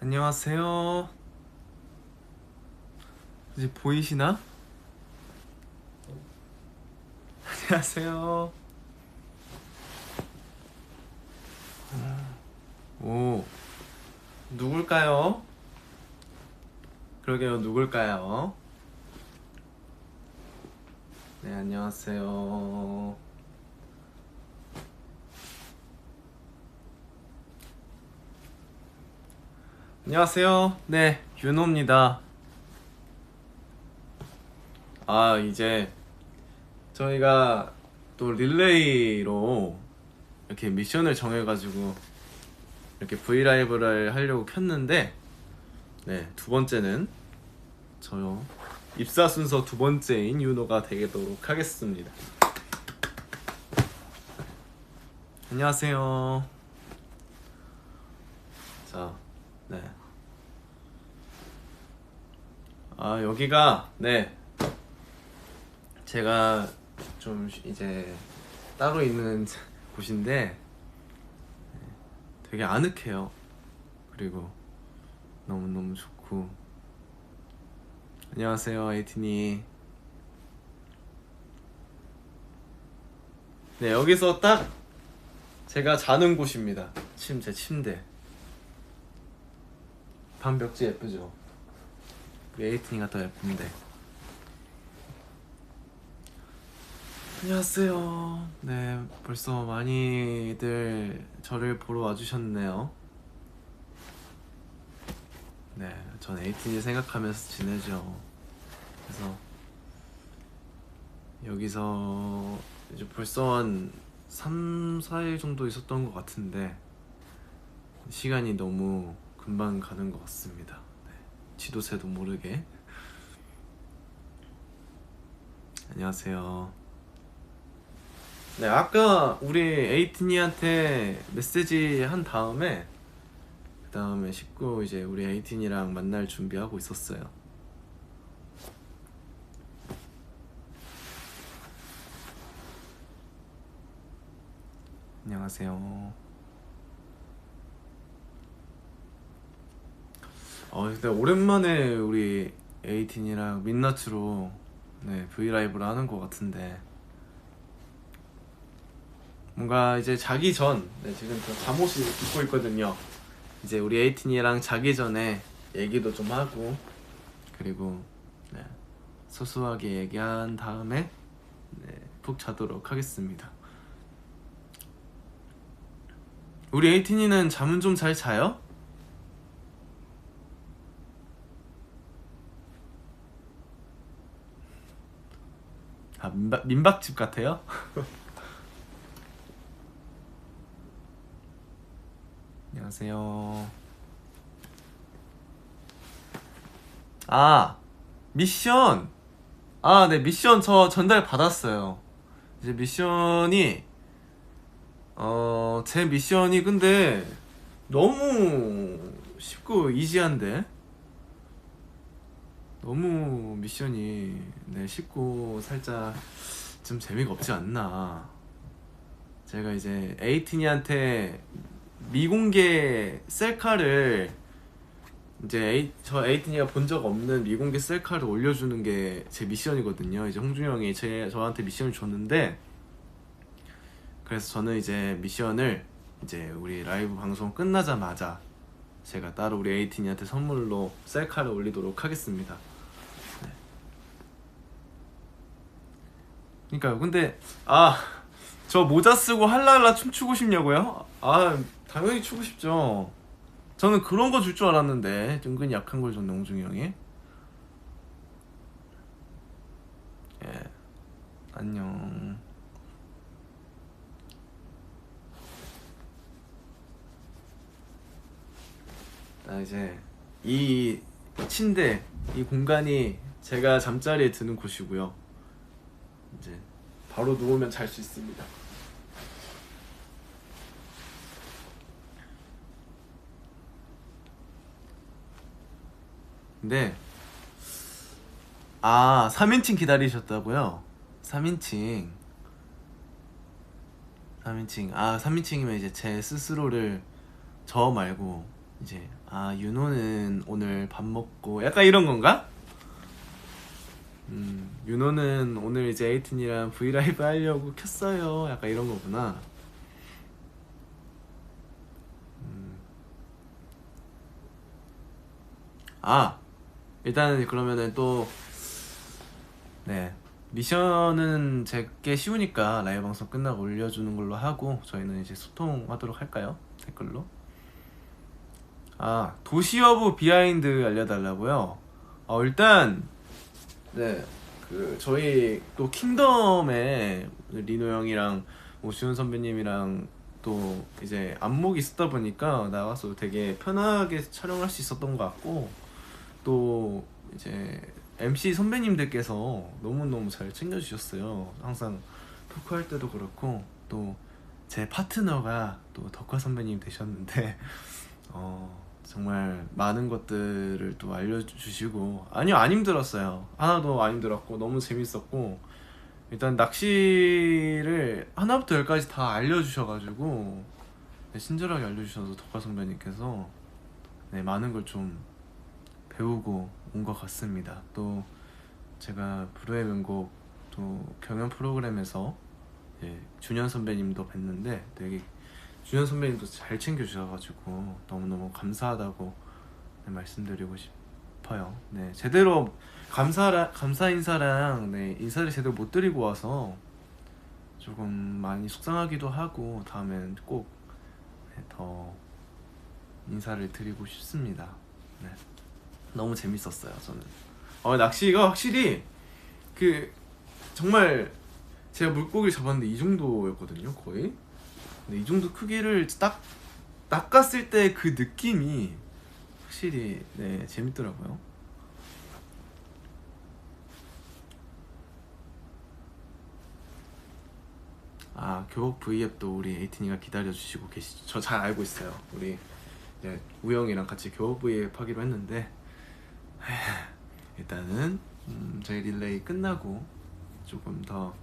안녕하세요. 이제 보이시나? 안녕하세요. 오, 누굴까요? 그러게요, 누굴까요? 네, 안녕하세요. 안녕하세요. 네, 윤호입니다. 이제 저희가 또 릴레이로 이렇게 미션을 정해가지고 이렇게 브이라이브를 하려고 켰는데, 네, 두 번째는 저요. 입사 순서 두 번째인 윤호가 되도록 하겠습니다. 안녕하세요. 자, 네. 여기가, 네. 제가 좀 이제 따로 있는 곳인데 되게 아늑해요. 그리고 너무너무 좋고. 안녕하세요, 에이틴이. 네, 여기서 딱 제가 자는 곳입니다. 제 침대. 방 벽지 예쁘죠? 우리 에이틴이가 더 예쁜데. 안녕하세요. 네, 벌써 많이들 저를 보러 와주셨네요. 네, 전 에이틴이 생각하면서 지내죠. 그래서 여기서 이제 벌써 한 3, 4일 정도 있었던 것 같은데 시간이 너무 금방 가는 것 같습니다. 네, 지도새도 모르게. 안녕하세요. 네, 아까 우리 에이틴이한테 메시지 한 다음에 그 다음에 씻고 이제 우리 에이틴이랑 만날 준비하고 있었어요. 안녕하세요. 근데 오랜만에 우리 에이틴이랑 민낯으로 네, 브이라이브를 하는 것 같은데 뭔가 이제 자기 전, 네, 지금 저 잠옷을 입고 있거든요. 이제 우리 에이틴이랑 자기 전에 얘기도 좀 하고 그리고 네, 소소하게 얘기한 다음에 네, 푹 자도록 하겠습니다. 우리 에이틴이는 잠은 좀 잘 자요? 민박집 같아요? 안녕하세요. 미션! 네, 미션 저 전달 받았어요. 이제 미션이, 제 미션이 근데 너무 쉽고 이지한데? 너무 미션이, 네, 쉽고 살짝 좀 재미가 없지 않나. 제가 이제 에이틴이한테 미공개 셀카를 이제 저 에이틴이가 본 적 없는 미공개 셀카를 올려주는 게 제 미션이거든요. 이제 홍준이 형이 저한테 미션을 줬는데 그래서 저는 이제 미션을 이제 우리 라이브 방송 끝나자마자 제가 따로 우리 에이틴이한테 선물로 셀카를 올리도록 하겠습니다. 네. 그러니까요. 근데 저 모자 쓰고 할랄라 춤추고 싶냐고요? 당연히 추고 싶죠. 저는 그런 거 줄 줄 알았는데 은근히 약한 걸 줬네 홍중이 형이. 예, 안녕. 이제 이 침대, 이 공간이 제가 잠자리에 드는 곳이고요. 이제 바로 누우면 잘 수 있습니다. 근데 3인칭 기다리셨다고요? 3인칭 3인칭이면 이제 제 스스로를 저 말고 이제 윤호는 오늘 밥 먹고 약간 이런 건가? 윤호는 오늘 이제 에이틴이랑 브이라이브 하려고 켰어요. 약간 이런 거구나. 일단 그러면은 또 네, 미션은 제게 쉬우니까 라이브 방송 끝나고 올려주는 걸로 하고 저희는 이제 소통하도록 할까요? 댓글로. 도시 오브 비하인드 알려달라고요? 일단 네, 그 저희 또 킹덤에 리노 형이랑 오시훈 선배님이랑 또 이제 안목이 있었다 보니까 나가서 되게 편하게 촬영할 수 있었던 것 같고, 또 이제 MC 선배님들께서 너무너무 잘 챙겨주셨어요. 항상 토크할 때도 그렇고, 또 제 파트너가 또 덕화 선배님 되셨는데 정말 많은 것들을 또 알려주시고, 아니요, 안 힘들었어요. 하나도 안 힘들었고 너무 재밌었고, 일단 낚시를 하나부터 열까지 다 알려주셔가지고 네, 친절하게 알려주셔서 덕화 선배님께서 네, 많은 걸 좀 배우고 온 것 같습니다. 또 제가 불후의 명곡 또 경연 프로그램에서 준현 선배님도 뵀는데 되게 준현 선배님도 잘 챙겨주셔가지고 너무너무 감사하다고 네, 말씀드리고 싶어요. 네, 제대로 감사 인사랑 네, 인사를 제대로 못 드리고 와서 조금 많이 속상하기도 하고, 다음엔 꼭 더 인사를 드리고 싶습니다. 네, 너무 재밌었어요. 저는 낚시가 확실히 그 정말 제가 물고기를 잡았는데 이 정도였거든요, 거의. 근데 이 정도 크기를 딱 낚았을 때 그 느낌이 확실히 네, 재밌더라고요. 교복 V앱도 우리 에이틴이가 기다려주시고 계시죠. 저 잘 알고 있어요. 우리 우영이랑 같이 교복 V앱 하기로 했는데 일단은 저희 릴레이 끝나고 조금 더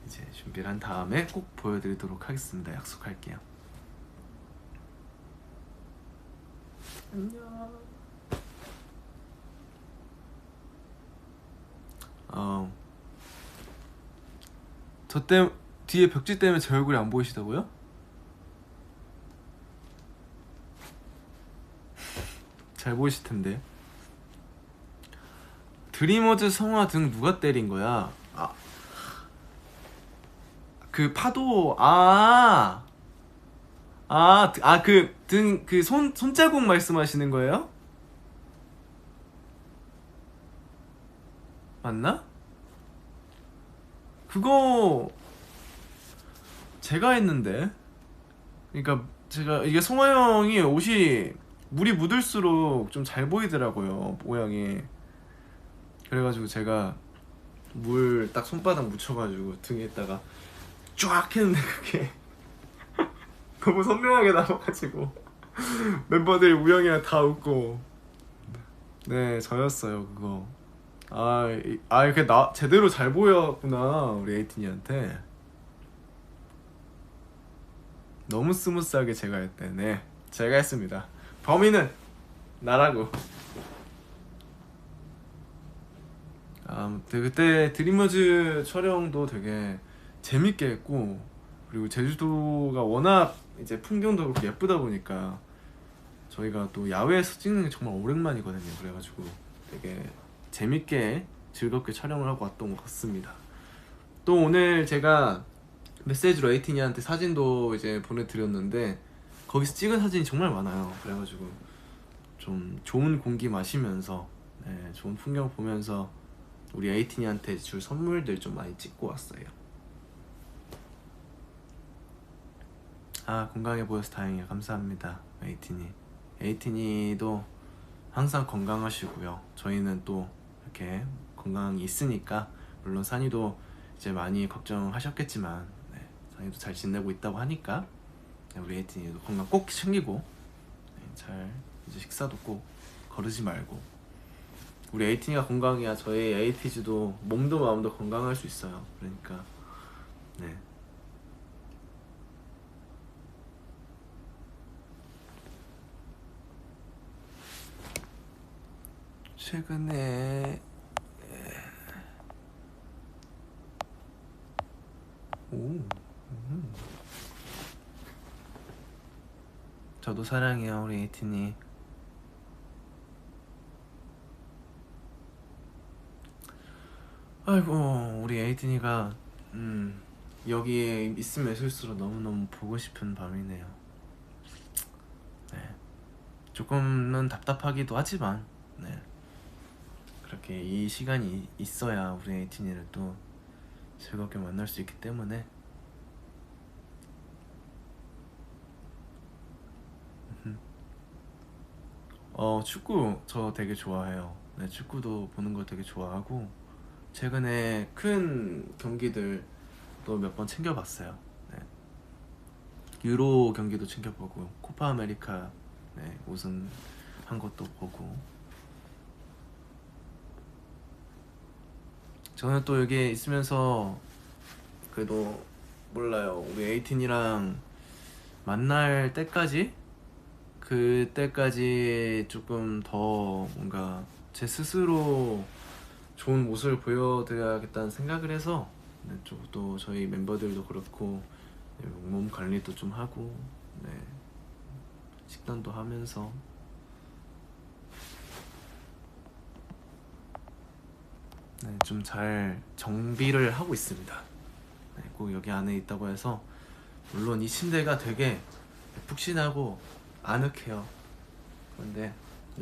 이제 준비를 한 다음에 꼭 보여드리도록 하겠습니다. 약속할게요. 안녕. 뒤에 벽지 때문에 제 얼굴이 안 보이시다고요? 잘 보이실 텐데. 드리머즈 성화 등 누가 때린 거야? 그 파도 그 등 그 손자국 말씀하시는 거예요? 맞나? 그거 제가 했는데. 그러니까 제가 이게 성화 형이 옷이 물이 묻을수록 좀 잘 보이더라고요, 모양이. 그래가지고 제가 물 딱 손바닥 묻혀가지고 등에다가 쫙 했는데 그게 너무 선명하게 나와가지고 멤버들이 우영이랑 다 웃고. 네, 저였어요 그거. 이렇게 제대로 잘 보였구나 우리 에이틴이한테. 너무 스무스하게 제가 했대. 네, 제가 했습니다. 범인은 나라고. 그때 드리머즈 촬영도 되게 재밌게 했고, 그리고 제주도가 워낙 이제 풍경도 그렇게 예쁘다 보니까 저희가 또 야외에서 찍는 게 정말 오랜만이거든요. 그래가지고 되게 재밌게 즐겁게 촬영을 하고 왔던 것 같습니다. 또 오늘 제가 메시지로 에이틴이한테 사진도 이제 보내드렸는데 거기서 찍은 사진이 정말 많아요. 그래가지고 좀 좋은 공기 마시면서 좋은 풍경 보면서 우리 에이틴이한테 줄 선물들 좀 많이 찍고 왔어요. 건강해 보여서 다행이에요. 감사합니다, 에이틴이도 항상 건강하시고요. 저희는 또 이렇게 건강이 있으니까, 물론 산이도 이제 많이 걱정하셨겠지만 산이도 잘 지내고 있다고 하니까 우리 에이틴이도 건강 꼭 챙기고 잘 이제 식사도 꼭 거르지 말고, 우리 에이틴이가 건강해야 저희 에이티즈도 몸도 마음도 건강할 수 있어요. 그러니까 네, 최근에 저도 사랑해요 우리 에이틴이. 아이고 우리 에이틴이가 여기에 있으면 있을수록 너무너무 보고 싶은 밤이네요. 네, 조금은 답답하기도 하지만 네, 그렇게 이 시간이 있어야 우리 에이틴이를 또 즐겁게 만날 수 있기 때문에 축구 저 되게 좋아해요. 네, 축구도 보는 거 되게 좋아하고 최근에 큰 경기들 또 몇 번 챙겨봤어요. 네. 유로 경기도 챙겨보고 코파 아메리카 네, 우승한 것도 보고. 저는 또 여기 있으면서 그래도 몰라요 우리 에이틴이랑 만날 때까지 그때까지 조금 더 뭔가 제 스스로 좋은 모습을 보여드려야겠다는 생각을 해서 네, 또 저희 멤버들도 그렇고 네, 몸 관리도 좀 하고 네, 식단도 하면서 네, 좀 잘 정비를 하고 있습니다. 네, 꼭 여기 안에 있다고 해서 물론 이 침대가 되게 푹신하고 아늑해요. 그런데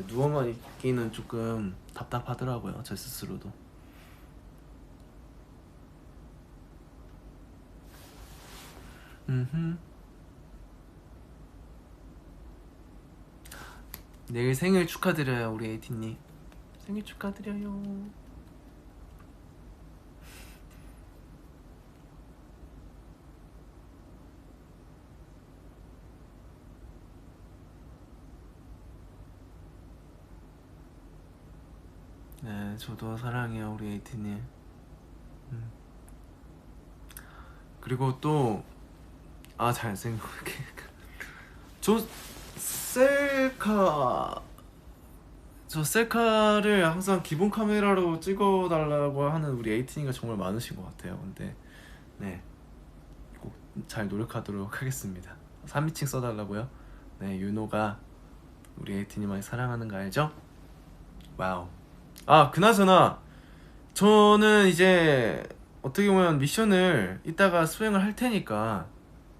누워만 있기는 조금 답답하더라고요 제 스스로도. 내일 생일 축하드려요 우리 에이티님. 생일 축하드려요. 네, 저도 사랑해요 우리 에이티님. 그리고 또 잘생각해. 저 셀카를 항상 기본 카메라로 찍어달라고 하는 우리 에이티니가 정말 많으신 것 같아요. 근데 네, 꼭 잘 노력하도록 하겠습니다. 3인칭 써달라고요? 네, 윤호가 우리 에이티니 많이 사랑하는 거 알죠? 와우. 그나저나 저는 이제 어떻게 보면 미션을 이따가 수행을 할 테니까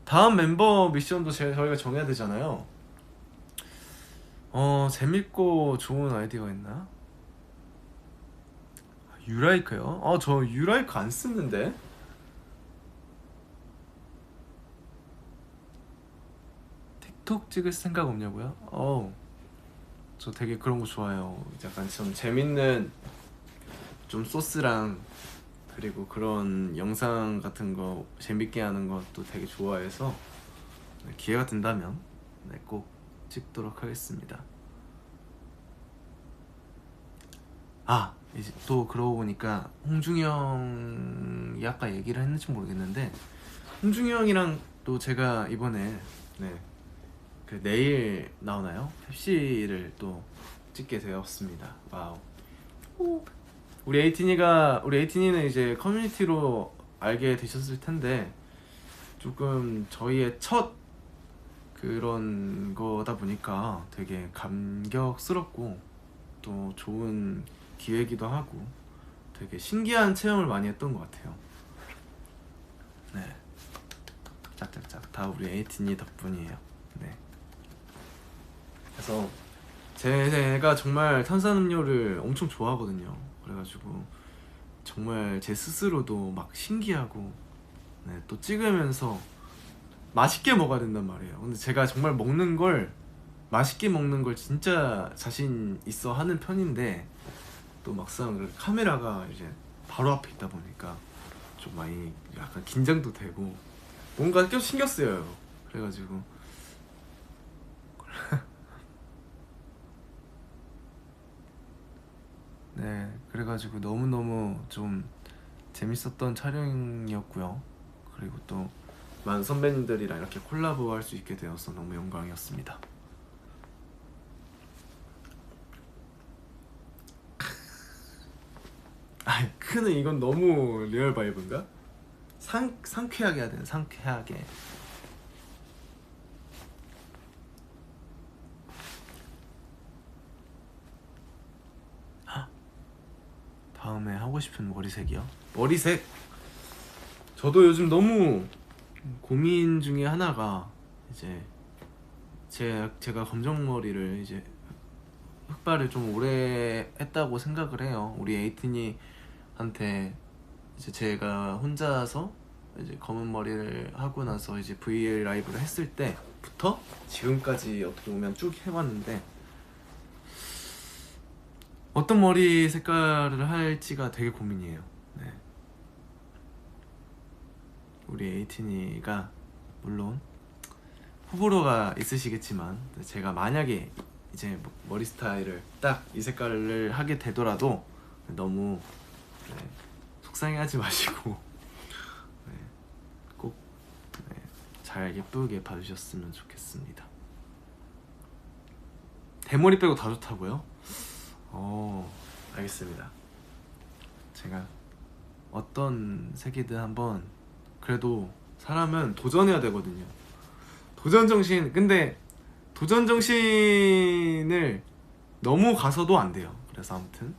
다음 member 미션도 저희가 정해야 되잖아요. 재밌고 좋은 아이디어가 있나? 유라이크요? 저 유라이크 안 쓰는데? 틱톡 찍을 생각 없냐고요? 저 되게 그런 거 좋아해요. 약간 좀 재밌는 좀 소스랑 그리고 그런 영상 같은 거 재밌게 하는 것도 되게 좋아해서 기회가 된다면 네, 꼭 찍도록 하겠습니다. 이제 또 그러고 보니까 홍중이 형이 아까 얘기를 했는지 모르겠는데 홍중이 형이랑 또 제가 이번에 내일 나오나요? 펩시를 또 찍게 되었습니다. 와우. 우리 에이틴이는 이제 커뮤니티로 알게 되셨을 텐데 조금 저희의 첫 그런 거다 보니까 되게 감격스럽고 또 좋은 기회기도 하고 되게 신기한 체험을 많이 했던 것 같아요. 네, 짝짝짝 다 우리 에이틴이 덕분이에요. 네. 그래서 제가 정말 탄산음료를 엄청 좋아하거든요. 그래가지고 정말 제 스스로도 막 신기하고 또 찍으면서 맛있게 먹어야 된단 말이에요. 근데 제가 정말 먹는 걸 맛있게 먹는 걸 진짜 자신 있어 하는 편인데 또 막상 카메라가 이제 바로 앞에 있다 보니까 좀 많이 약간 긴장도 되고 뭔가 계속 신경 쓰여요. 그래가지고 네, 그래가지고 너무너무 좀 재밌었던 촬영이었고요. 그리고 또 많은 선배님들이랑 이렇게 콜라보 할 수 있게 되어서 너무 영광이었습니다. 크는 이건 너무 리얼 바이브인가? 상쾌하게 해야 되나? 상쾌하게. 다음에 하고 싶은 머리색이요? 머리색? 저도 요즘 너무 고민 중에 하나가 이제 제가 검정머리를 이제 흑발을 좀 오래 했다고 생각을 해요. 우리 에이틴이한테 이제 제가 혼자서 이제 검은 머리를 하고 나서 이제 V 라이브를 했을 때부터 지금까지 어떻게 보면 쭉 해왔는데 어떤 머리 색깔을 할지가 되게 고민이에요. 네. 우리 에이틴이가 물론 호불호가 있으시겠지만 제가 만약에 이제 머리 스타일을 딱 이 색깔을 하게 되더라도 너무 네, 속상해하지 마시고 네, 꼭 잘 예쁘게 봐주셨으면 좋겠습니다. 대머리 빼고 다 좋다고요? 알겠습니다. 제가 어떤 색이든 한번 그래도 사람은 도전해야 되거든요. 도전 정신. 근데 도전 정신을 너무 가서도 안 돼요. 그래서 아무튼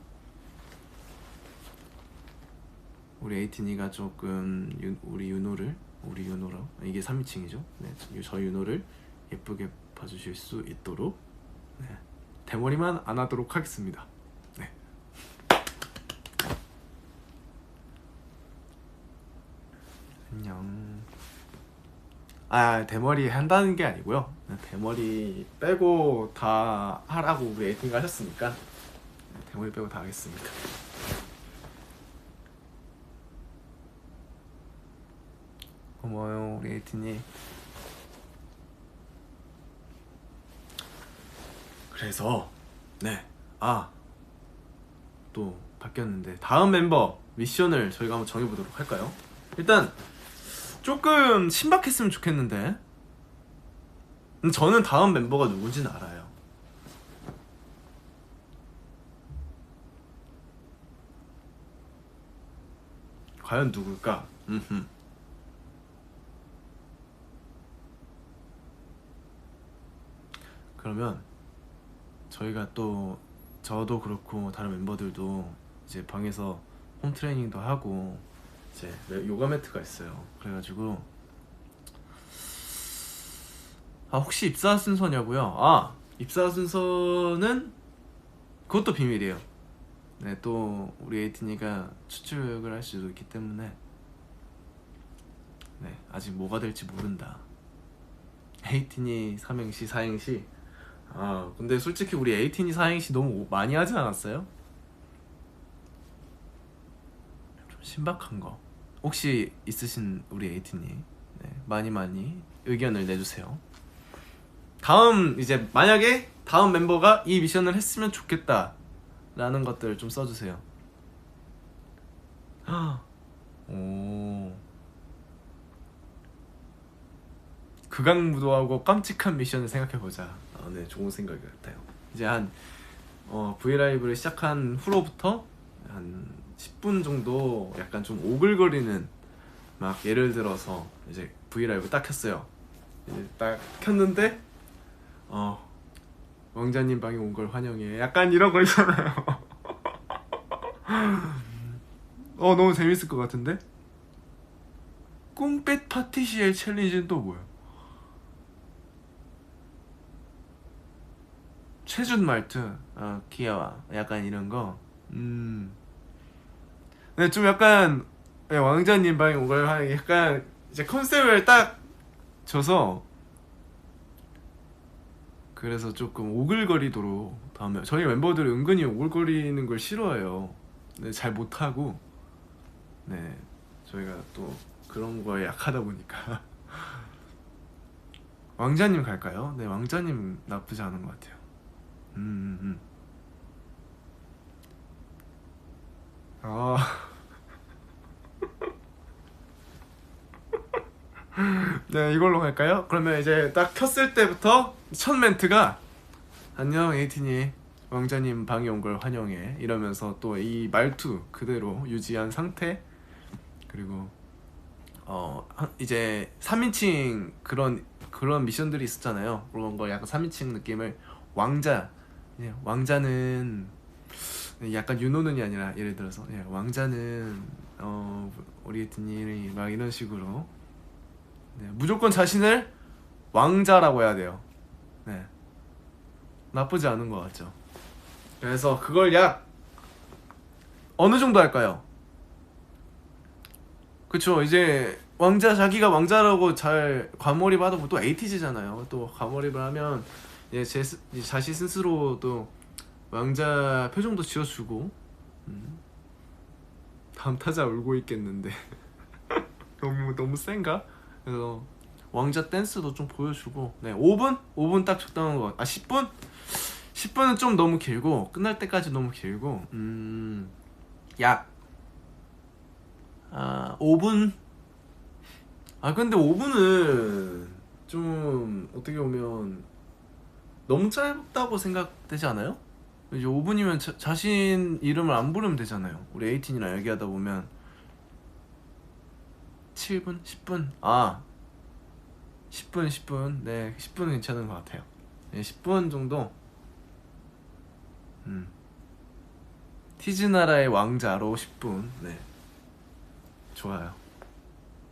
우리 에이틴이가 조금 우리 윤호로 이게 3위층이죠. 네, 저 윤호를 예쁘게 봐주실 수 있도록 네, 대머리만 안 하도록 하겠습니다. 네. 안녕. 대머리 한다는 게 아니고요. 대머리 빼고 다 하라고 우리 에이팅가 하셨으니까 대머리 빼고 다 하겠습니다. 고마워요 우리 에이팅이. 그래서 또 바뀌었는데 다음 멤버 미션을 저희가 한번 정해보도록 할까요? 일단 조금 신박했으면 좋겠는데 저는 다음 멤버가 누군지는 알아요. 과연 누굴까? 그러면 저희가 또 저도 그렇고 다른 멤버들도 이제 방에서 홈 트레이닝도 하고 이제 요가 매트가 있어요. 그래가지고 혹시 입사 순서냐고요? 입사 순서는 그것도 비밀이에요. 네, 또 우리 에이틴이가 추측을 할 수도 있기 때문에 네, 아직 뭐가 될지 모른다. 에이틴이 삼행시 사행시. 근데 솔직히 우리 에이틴이 사행시 너무 많이 하지 않았어요? 좀 신박한 거 혹시 있으신 우리 에이틴이 네, 많이 의견을 내주세요. 다음 이제 만약에 다음 멤버가 이 미션을 했으면 좋겠다 라는 것들을 좀 써주세요. 오, 극악무도하고 깜찍한 미션을 생각해보자. 네, 좋은 생각 같아요. 이제 한 브이라이브를 시작한 후로부터 한 10분 정도 약간 좀 오글거리는 막 예를 들어서 이제 브이라이브 딱 켰어요. 이제 딱 켰는데 왕자님 방에 온 걸 환영해. 약간 이런 거 있잖아요. 너무 재밌을 것 같은데? 꿈빛 파티시엘 챌린지는 또 뭐야? 최준 말투 귀여워 약간 이런 거. 네, 좀 약간 왕자님 방에 온 걸 환영해. 약간 이제 컨셉을 딱 줘서 그래서 조금 오글거리도록 다음에 저희 멤버들이 은근히 오글거리는 걸 싫어해요. 네, 잘 못하고 네 저희가 또 그런 거에 약하다 보니까 왕자님 갈까요? 네, 왕자님 나쁘지 않은 것 같아요. 네, 이걸로 갈까요? 그러면 이제 딱 켰을 때부터 첫 멘트가 안녕 에이틴이 왕자님 방에 온 걸 환영해 이러면서 또 이 말투 그대로 유지한 상태. 그리고 이제 3인칭 그런 미션들이 있었잖아요. 그런 거 약간 3인칭 느낌을 왕자는 약간 윤호는이 아니라 예를 들어서 왕자는 우리 에이틴이 막 이런 식으로 무조건 자신을 왕자라고 해야 돼요. 네, 나쁘지 않은 것 같죠. 그래서 그걸 약 어느 정도 할까요? 그쵸. 이제 자기가 왕자라고 잘 과몰입하다 보면 또 에이티즈잖아요. 또 과몰입을 하면 자신 스스로도 왕자 표정도 지어주고. 다음 타자 울고 있겠는데. 너무 센가? 그래서 왕자 댄스도 좀 보여주고. 네, 5분 딱 적당한 것 같아. 10분은 좀 너무 길고 끝날 때까지 너무 길고. 약 5분. 근데 5분은 좀 어떻게 보면 너무 짧다고 생각되지 않아요? 이제 5분이면 자신 이름을 안 부르면 되잖아요. 우리 에이틴이랑 얘기하다 보면 7분? 10분? 10분. 네, 10분은 괜찮은 것 같아요. 네, 10분 정도. 티즈나라의 왕자로 10분. 네, 좋아요.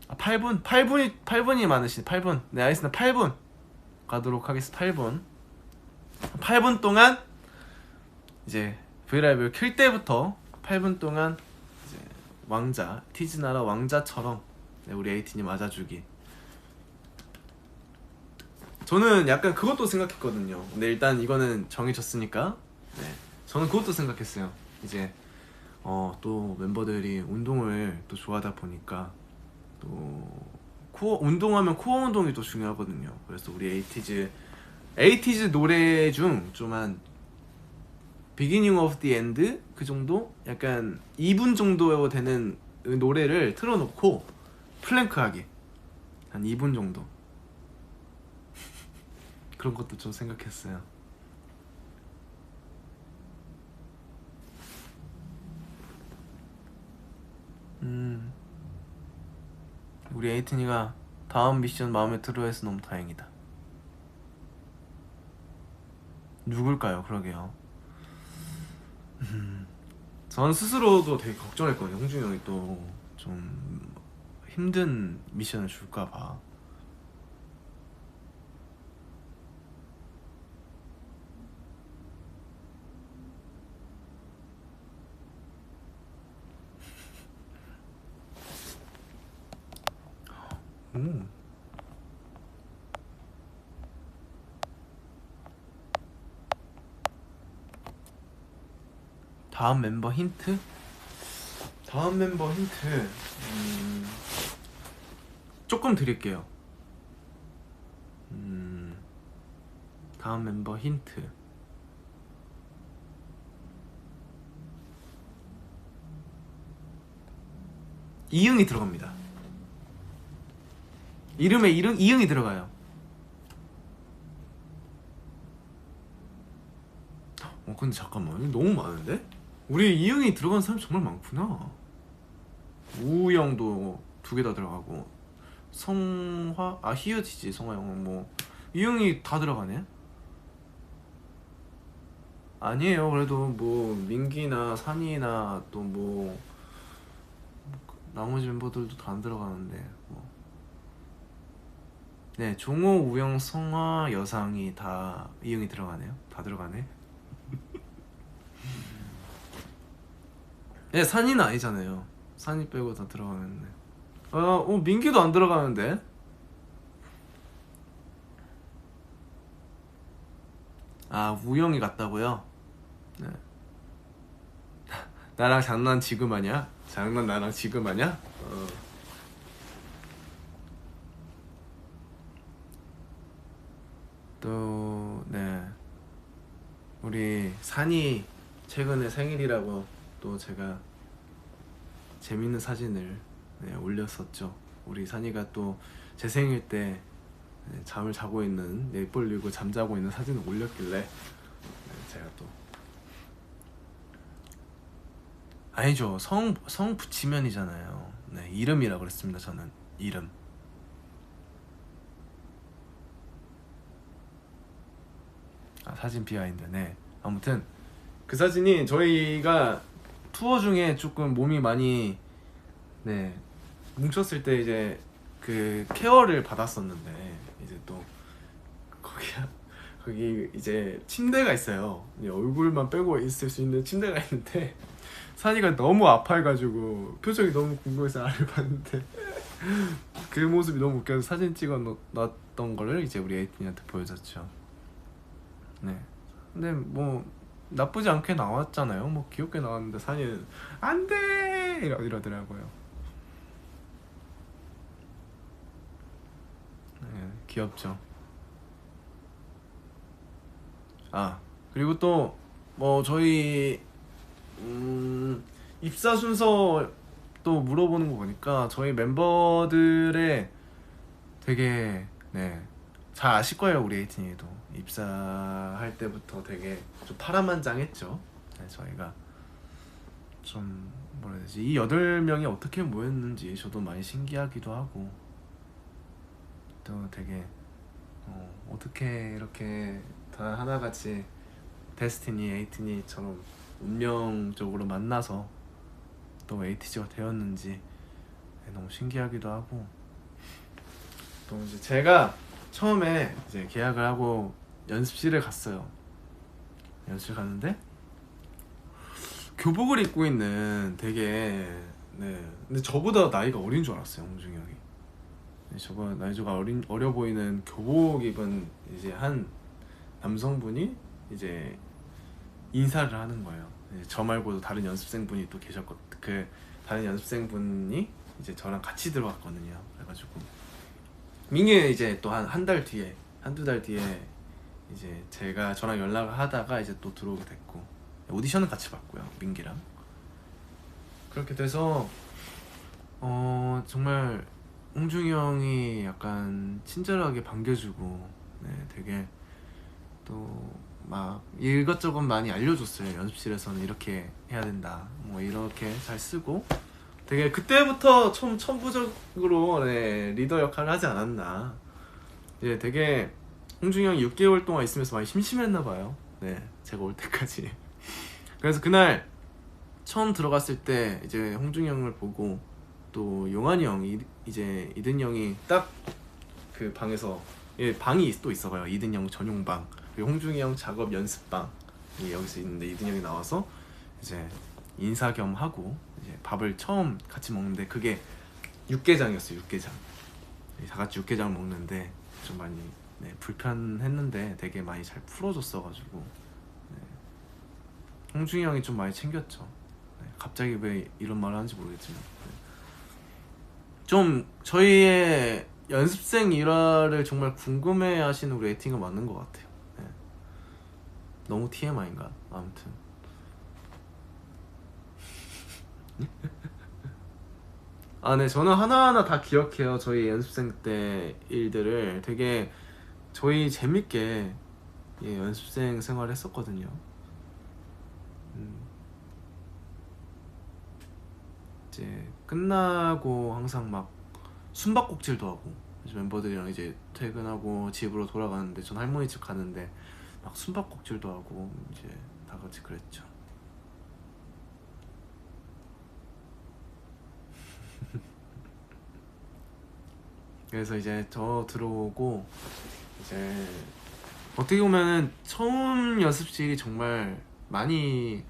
8분이 많으시네. 8분. 네, 알겠습니다. 8분 가도록 하겠습니다. 8분 동안 이제 브이라이브를 킬 때부터 8분 동안 이제 티즈나라 왕자처럼 우리 에이틴이 맞아주기. 저는 약간 그것도 생각했거든요. 근데 일단 이거는 정해졌으니까. 네, 저는 그것도 생각했어요. 이제 또 멤버들이 운동을 또 좋아하다 보니까 또 운동하면 코어 운동이 또 중요하거든요. 그래서 우리 에이티즈 노래 중 좀 한 비기닝 오브 디 엔드 그 정도? 약간 2분 정도 되는 노래를 틀어놓고 플랭크 하기 한 2분 정도. 그런 것도 좀 생각했어요. 우리 에이튼이가 다음 미션 마음에 들어해서 너무 다행이다. 누굴까요? 그러게요. 전 스스로도 되게 걱정했거든요. 홍준이 형이 또 좀 힘든 미션을 줄까봐. 다음 멤버 힌트? 조금 드릴게요. 다음 멤버 힌트. 이응이 들어갑니다. 이름에 이응이 들어가요. 근데 잠깐만, 이거 너무 많은데? 우리 이응이 들어간 사람 정말 많구나. 우영도 2개 다 들어가고, 히어지지. 성화 형은 뭐 이응이 다 들어가네. 아니에요. 그래도 뭐 민기나 산이나 또 뭐 나머지 멤버들도 다 안 들어가는데 뭐. 네, 종호, 우영, 성화, 여상이 다 이응이 들어가네요. 다 들어가네. 네, 산이는 아니잖아요. 산이 빼고 다 들어가는데. 민기도 안 들어가는데. 우영이 같다고요? 네. 나랑 장난 지금 하냐? 장난 나랑 지금 하냐? 또, 네. 우리 산이 최근에 생일이라고 또 제가 재밌는 사진을 올렸었죠. 우리 산이가 또 제 생일 때 잠을 자고 있는, 입 벌리고 잠자고 있는 사진을 올렸길래 제가 또 아니죠. 성 붙이면이잖아요. 네, 이름이라 그랬습니다. 저는 이름. 아, 사진 비하인드. 네. 아무튼 그 사진이 저희가 투어 중에 조금 몸이 많이 네 뭉쳤을 때 이제 그 케어를 받았었는데 이제 또 거기 이제 침대가 있어요. 이제 얼굴만 빼고 있을 수 있는 침대가 있는데 산이가 너무 아파해가지고 표정이 너무 궁금해서 알을 봤는데 그 모습이 너무 웃겨서 사진 찍어 놨던 거를 이제 우리 에이틴이한테 보여줬죠. 네. 근데 뭐 나쁘지 않게 나왔잖아요. 뭐 귀엽게 나왔는데 산이는 안돼 이러더라고요. 네, 귀엽죠. 아 그리고 또 뭐 저희 입사 순서 또 물어보는 거 보니까 저희 멤버들의 되게 네 잘 아실 거예요. 우리 에이틴이도 입사할 때부터 되게 좀 파란만장했죠. 네, 저희가 좀 뭐라 해야 되지 이 8명이 어떻게 모였는지 저도 많이 신기하기도 하고 또 되게 어떻게 이렇게 다 하나같이 데스티니 에이티니처럼 운명적으로 만나서 또 에이티즈가 되었는지 네, 너무 신기하기도 하고 또 이제 제가 처음에 이제 계약을 하고 연습실을 갔어요. 연습실 갔는데 교복을 입고 있는 되게 네 근데 저보다 나이가 어린 줄 알았어요. 홍중이 형이 저보다 나이가 어려 보이는 교복 입은 이제 한 남성분이 이제 인사를 하는 거예요. 이제 저 말고도 다른 연습생분이 또 계셨거든. 그 다른 연습생분이 이제 저랑 같이 들어왔거든요. 그래가지고 민규는 이제 또 한 달 뒤에 한두 달 뒤에 이제 제가 저랑 연락을 하다가 이제 또 들어오게 됐고 오디션은 같이 봤고요. 민기랑 그렇게 돼서 정말 홍중이 형이 약간 친절하게 반겨주고 네 되게 또 막 이것저것 많이 알려줬어요. 연습실에서는 이렇게 해야 된다 뭐 이렇게 잘 쓰고 되게 그때부터 좀 천부적으로 네, 리더 역할을 하지 않았나. 이제 되게 홍중이 형이 6개월 동안 있으면서 많이 심심했나 봐요. 네 제가 올 때까지. 그래서 그날 처음 들어갔을 때 이제 홍중이 형을 보고 또 용환이 형이 이제 이든 형이 딱 그 방에서 방이 또 있어봐요. 이든 형 전용 방 그리고 홍중이 형 작업 연습방이 여기서 있는데 이든 형이 나와서 이제 인사 겸 하고 이제 밥을 처음 같이 먹는데 그게 육개장이었어요. 육개장 다 같이 육개장 먹는데 좀 많이 네, 불편했는데 되게 많이 잘 풀어줬어가지고 네. 홍중이 형이 좀 많이 챙겼죠. 네, 갑자기 왜 이런 말을 하는지 모르겠지만 네. 좀 저희의 연습생 일화를 정말 궁금해하시는 우리 에이팅은 맞는 것 같아요. 네. 너무 TMI인가? 아무튼 아, 네, 저는 하나하나 다 기억해요. 저희 연습생 때 일들을 되게 저희 재밌게 연습생 생활을 했었거든요. 음, 이제 끝나고 항상 막 숨바꼭질도 하고 이제 멤버들이랑 이제 퇴근하고 집으로 돌아가는데 전 할머니 집 가는데 막 숨바꼭질도 하고 이제 다 같이 그랬죠. 그래서 이제 저 들어오고 이제 어떻게 보면은 처음 연습실이 정말 많이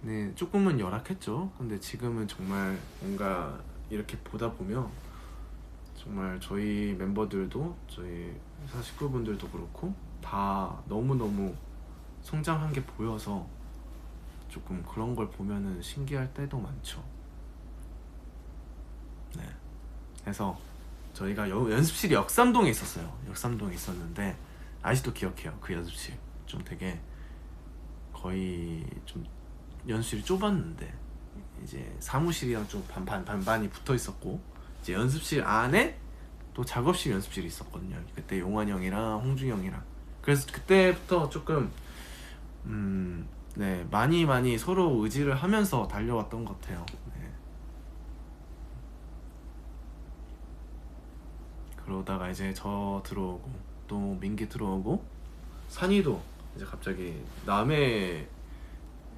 네 조금은 열악했죠. 근데 지금은 정말 뭔가 이렇게 보다 보면 정말 저희 멤버들도 저희 회사 식구분들도 그렇고 다 너무너무 성장한 게 보여서 조금 그런 걸 보면은 신기할 때도 많죠. 네. 그래서 저희가 연습실이 역삼동에 있었어요. 역삼동에 있었는데 아직도 기억해요. 그 연습실 좀 되게 거의 좀 연습실이 좁았는데 이제 사무실이랑 좀 반반이 붙어 있었고 이제 연습실 안에 또 작업실 연습실이 있었거든요. 그때 용환이 형이랑 홍중이 형이랑 그래서 그때부터 조금 네, 많이 서로 의지를 하면서 달려왔던 것 같아요. 네. 그러다가 이제 저 들어오고 또 민기 들어오고 산이도 이제 갑자기 남해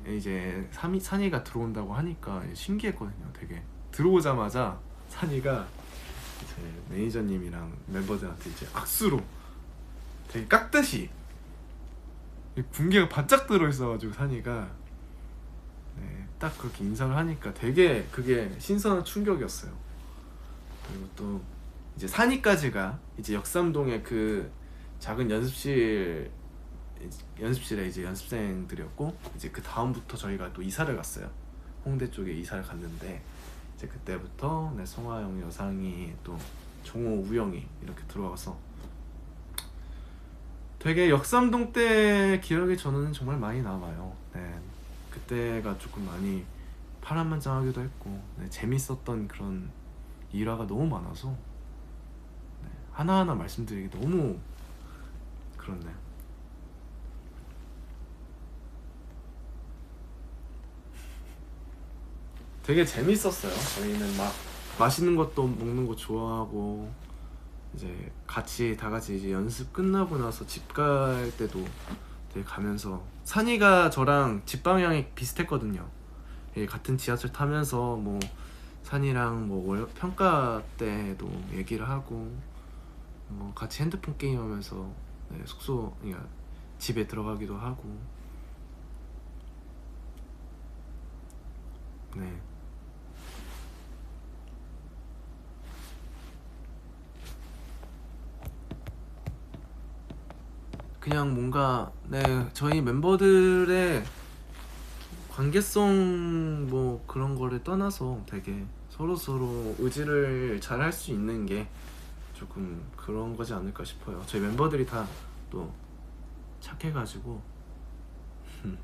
이제 산이가 들어온다고 하니까 신기했거든요. 되게 들어오자마자 산이가 이제 매니저님이랑 멤버들한테 이제 악수로 되게 깍듯이 군기가 바짝 들어있어가지고 산이가 네, 딱 그렇게 인사를 하니까 되게 그게 신선한 충격이었어요. 그리고 또 이제 산이까지가 이제 역삼동의 그 작은 연습실에 이제 연습생들이었고 이제 그 다음부터 저희가 또 이사를 갔어요. 홍대 쪽에 이사를 갔는데 이제 그때부터 네, 송하영, 여상이 또 종호, 우영이 이렇게 들어와서 되게 역삼동 때 기억이 저는 정말 많이 남아요. 네, 그때가 조금 많이 파란만장하기도 했고 네, 재밌었던 그런 일화가 너무 많아서 네, 하나하나 말씀드리기 너무 그렇네요. 되게 재밌었어요. 저희는 막 맛있는 것도 먹는 거 좋아하고 이제 다 같이 이제 연습 끝나고 나서 집 갈 때도 되게 가면서 산이가 저랑 집 방향이 비슷했거든요. 예, 같은 지하철 타면서 뭐 산이랑 뭐 평가 때도 얘기를 하고 뭐 같이 핸드폰 게임하면서 네, 그러니까 집에 들어가기도 하고 네. 그냥 뭔가 네 저희 멤버들의 관계성 뭐 그런 거를 떠나서 되게 서로 의지를 잘 할 수 있는 게 조금 그런 거지 않을까 싶어요. 저희 멤버들이 다 또 착해가지고 네.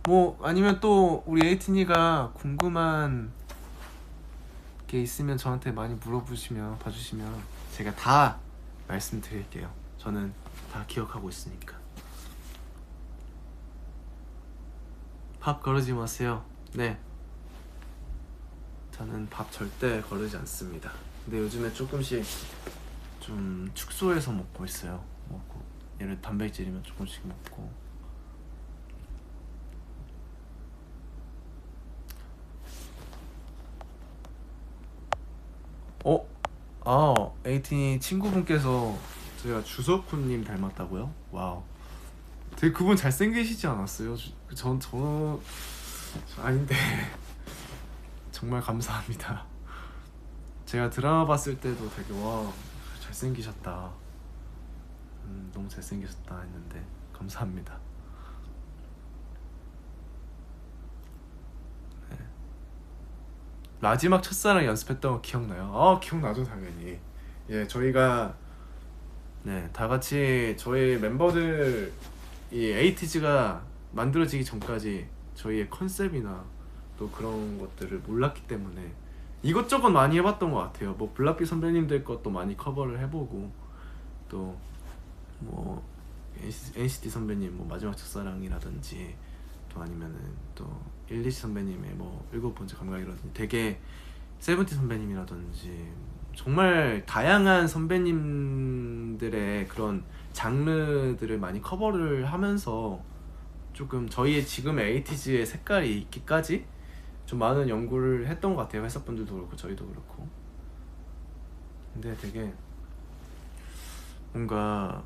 뭐 아니면 또 우리 에이틴이가 궁금한 게 있으면 저한테 많이 물어보시면 봐주시면 제가 다 말씀드릴게요. 저는 다 기억하고 있으니까. 밥 거르지 마세요. 네, 저는 밥 절대 거르지 않습니다. 근데 요즘에 조금씩 좀 축소해서 먹고 있어요. 먹고 예를 단백질이면 조금씩 먹고. 어? 아, 에이틴이 친구분께서 제가 주석훈님 닮았다고요? 와우. 되게 그분 잘생기시지 않았어요? 저 아닌데 정말 감사합니다. 제가 드라마 봤을 때도 되게 와 잘생기셨다, 너무 잘생기셨다 했는데 감사합니다. 네. 마지막 첫사랑 연습했던 거 기억나요? 아 기억나죠 당연히. 예 저희가 네 다같이 저희 멤버들 이 에이티즈가 만들어지기 전까지 저희의 컨셉이나 또 그런 것들을 몰랐기 때문에 이것저것 많이 해봤던 것 같아요. 뭐 블락비 선배님들 것도 많이 커버를 해보고 또 뭐 NCT 선배님 뭐 마지막 첫사랑이라든지 또 아니면은 또 일리시 선배님의 뭐 일곱 번째 감각이라든지 되게 세븐틴 선배님이라든지 정말 다양한 선배님들의 그런 장르들을 많이 커버를 하면서 조금 저희의 지금 에이티즈의 색깔이 있기까지 좀 많은 연구를 했던 것 같아요. 회사분들도 그렇고 저희도 그렇고. 근데 되게 뭔가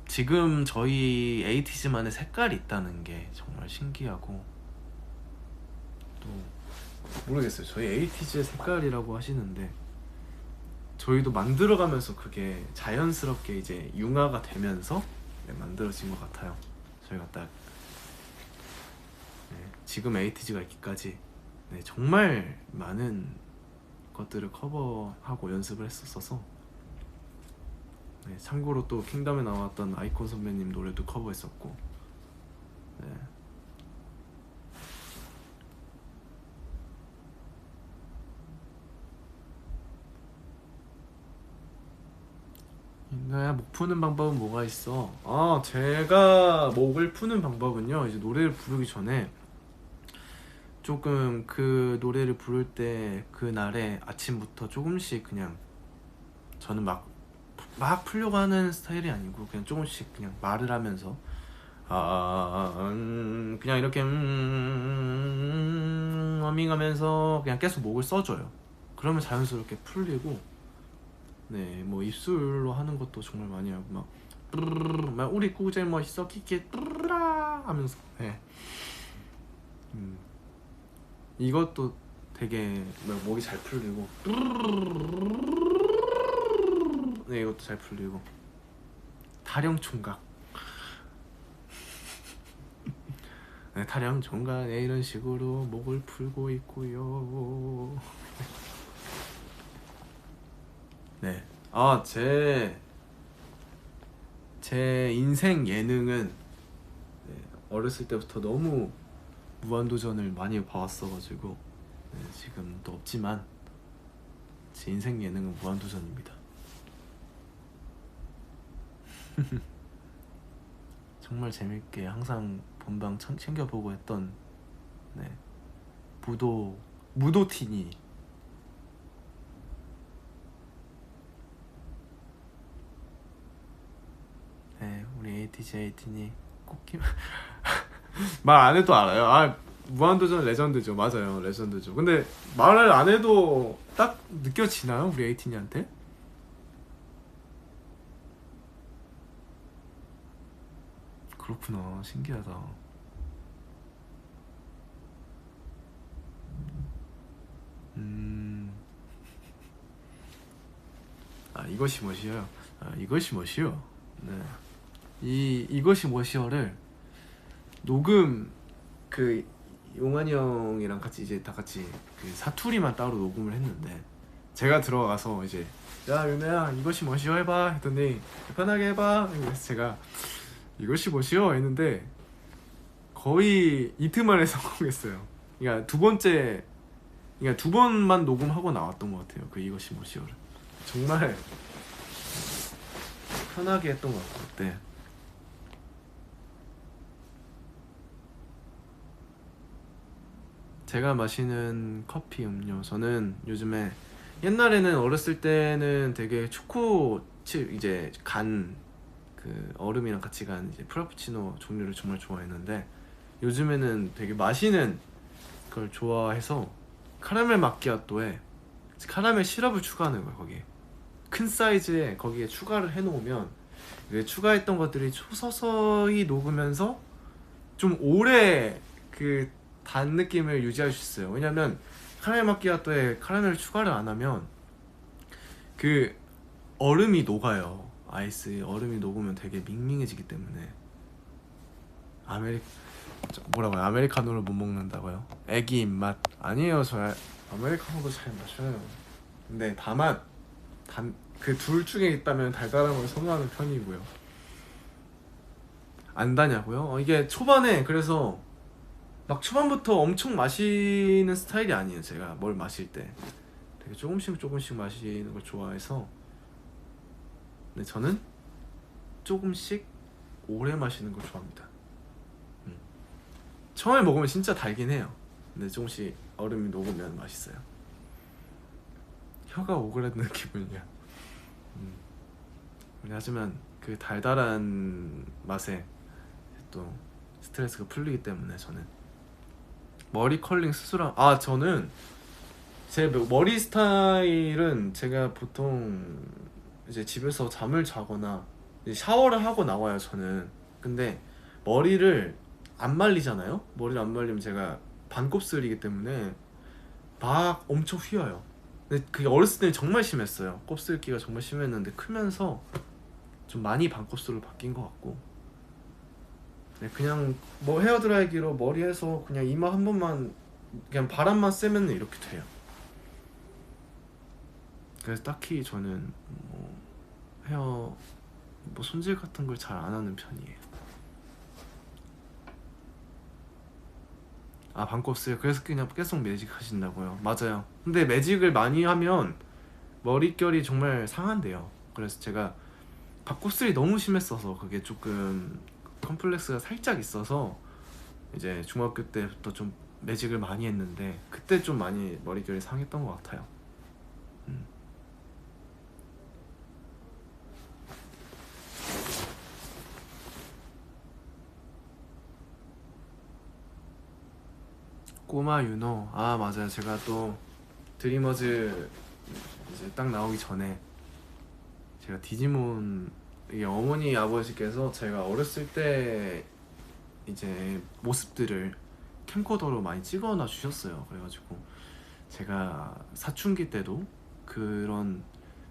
지금 저희 에이티즈만의 색깔이 있다는 게 정말 신기하고 또 모르겠어요. 저희 에이티즈의 색깔이라고 하시는데 저희도 만들어가면서 그게 자연스럽게 이제 융화가 되면서 네, 만들어진 것 같아요. 저희가 딱 네, 지금 에이티즈가 있기까지 네, 정말 많은 것들을 커버하고 연습을 했었어서 네, 참고로 또 킹덤에 나왔던 아이콘 선배님 노래도 커버했었고 네. 네, 목 푸는 방법은 뭐가 있어? 제가 목을 푸는 방법은요, 이제 노래를 부르기 전에 조금 그 노래를 부를 때 그날에 아침부터 조금씩 그냥, 저는 막 풀려고 하는 스타일이 아니고 그냥 조금씩 그냥 말을 하면서 그냥 이렇게 허밍하면서 그냥 계속 목을 써줘요. 그러면 자연스럽게 풀리고, 네, 뭐 입술로 하는 것도 정말 많이 하고 막 우리 꾸제 멋있어 키키 뚜루라 하면서, 네. 이것도 되게 목이 잘 풀리고, 네, 이것도 잘 풀리고. 타령 총각. 네, 타령 총각. 네, 이런 식으로 목을 풀고 있고요. 네. 제 인생 예능은, 네, 어렸을 때부터 너무 무한도전을 많이 봐왔어가지고, 네, 지금 또 없지만 제 인생 예능은 무한도전입니다. 정말 재밌게 항상 본방 챙겨보고 했던, 네, 무도티니. 네, 우리 ATJ 꼭 말 안 해도 알아요. 무한도전 레전드죠. 맞아요, 레전드죠. 근데 말을 안 해도 딱 느껴지나요, 우리 에이틴이한테? 그렇구나. 신기하다. 이것이 무엇이요? 이것이 무엇이요? 네. 이것이 무엇이요를 녹음, 그 용환이 형이랑 같이 이제 다 같이 그 사투리만 따로 녹음을 했는데, 제가 들어가서 이제 야 윤혜야 이것이 무엇이요 해봐 했더니 편하게 해봐. 그래서 제가 이것이 무엇이요 했는데 거의 이틀 만에 성공했어요. 그러니까 두 번만 녹음하고 나왔던 것 같아요. 그 이것이 무엇이요를 정말 편하게 했던 것 같아요. 네. 제가 마시는 커피 음료, 저는 요즘에, 옛날에는 어렸을 때는 되게 초코칩 이제 그 얼음이랑 같이 간 이제 프라푸치노 종류를 정말 좋아했는데, 요즘에는 되게 마시는 걸 좋아해서 카라멜 마키아토에 카라멜 시럽을 추가하는 거예요. 거기에 큰 사이즈에 거기에 추가를 해놓으면 추가했던 것들이 서서히 녹으면서 좀 오래 그 단 느낌을 유지할 수 있어요. 왜냐면 카라멜 마키아토에 카라멜을 추가를 안 하면 그 얼음이 녹아요. 아이스 얼음이 녹으면 되게 밍밍해지기 때문에. 뭐라고요? 아메리카노를 못 먹는다고요? 애기 입맛. 아니에요. 저 아메리카노도 잘 마셔요. 근데 다만 그 둘 중에 있다면 달달한 걸 선호하는 편이고요. 안 다냐고요? 이게 초반에, 그래서 막 초반부터 엄청 마시는 스타일이 아니에요. 제가 뭘 마실 때 되게 조금씩 마시는 걸 좋아해서. 근데 저는 조금씩 오래 마시는 걸 좋아합니다. 처음에 먹으면 진짜 달긴 해요. 근데 조금씩 얼음이 녹으면 맛있어요. 혀가 오그라드는 기분이야. 하지만 그 달달한 맛에 또 스트레스가 풀리기 때문에 저는 머리 컬링 스스로 저는 제 머리 스타일은, 제가 보통 이제 집에서 잠을 자거나 이제 샤워를 하고 나와요 저는. 근데 머리를 안 말리잖아요. 머리를 안 말리면 제가 반곱슬이기 때문에 막 엄청 휘어요. 근데 그게 어렸을 때는 정말 심했어요. 곱슬기가 정말 심했는데 크면서 좀 많이 반곱슬로 바뀐 것 같고, 네, 그냥 뭐 헤어드라이기로 머리해서 그냥 이마 한 번만 그냥 바람만 쐬면 이렇게 돼요. 그래서 딱히 저는 뭐 헤어 뭐 손질 같은 걸 잘 안 하는 편이에요. 반곱슬. 그래서 그냥 계속 매직 하신다고요? 맞아요. 근데 매직을 많이 하면 머릿결이 정말 상한대요. 그래서 제가 밥곱슬이 너무 심했어서 그게 조금 컴플렉스가 살짝 있어서 이제 중학교 때부터 좀 매직을 많이 했는데 그때 좀 많이 머릿결이 상했던 것 같아요. 음. 꼬마 윤호, 아 맞아요. 제가 또 드리머즈 이제 딱 나오기 전에 제가 디지몬, 이게 어머니 아버지께서 제가 어렸을 때 이제 모습들을 캠코더로 많이 찍어놔 주셨어요. 그래가지고 제가 사춘기 때도 그런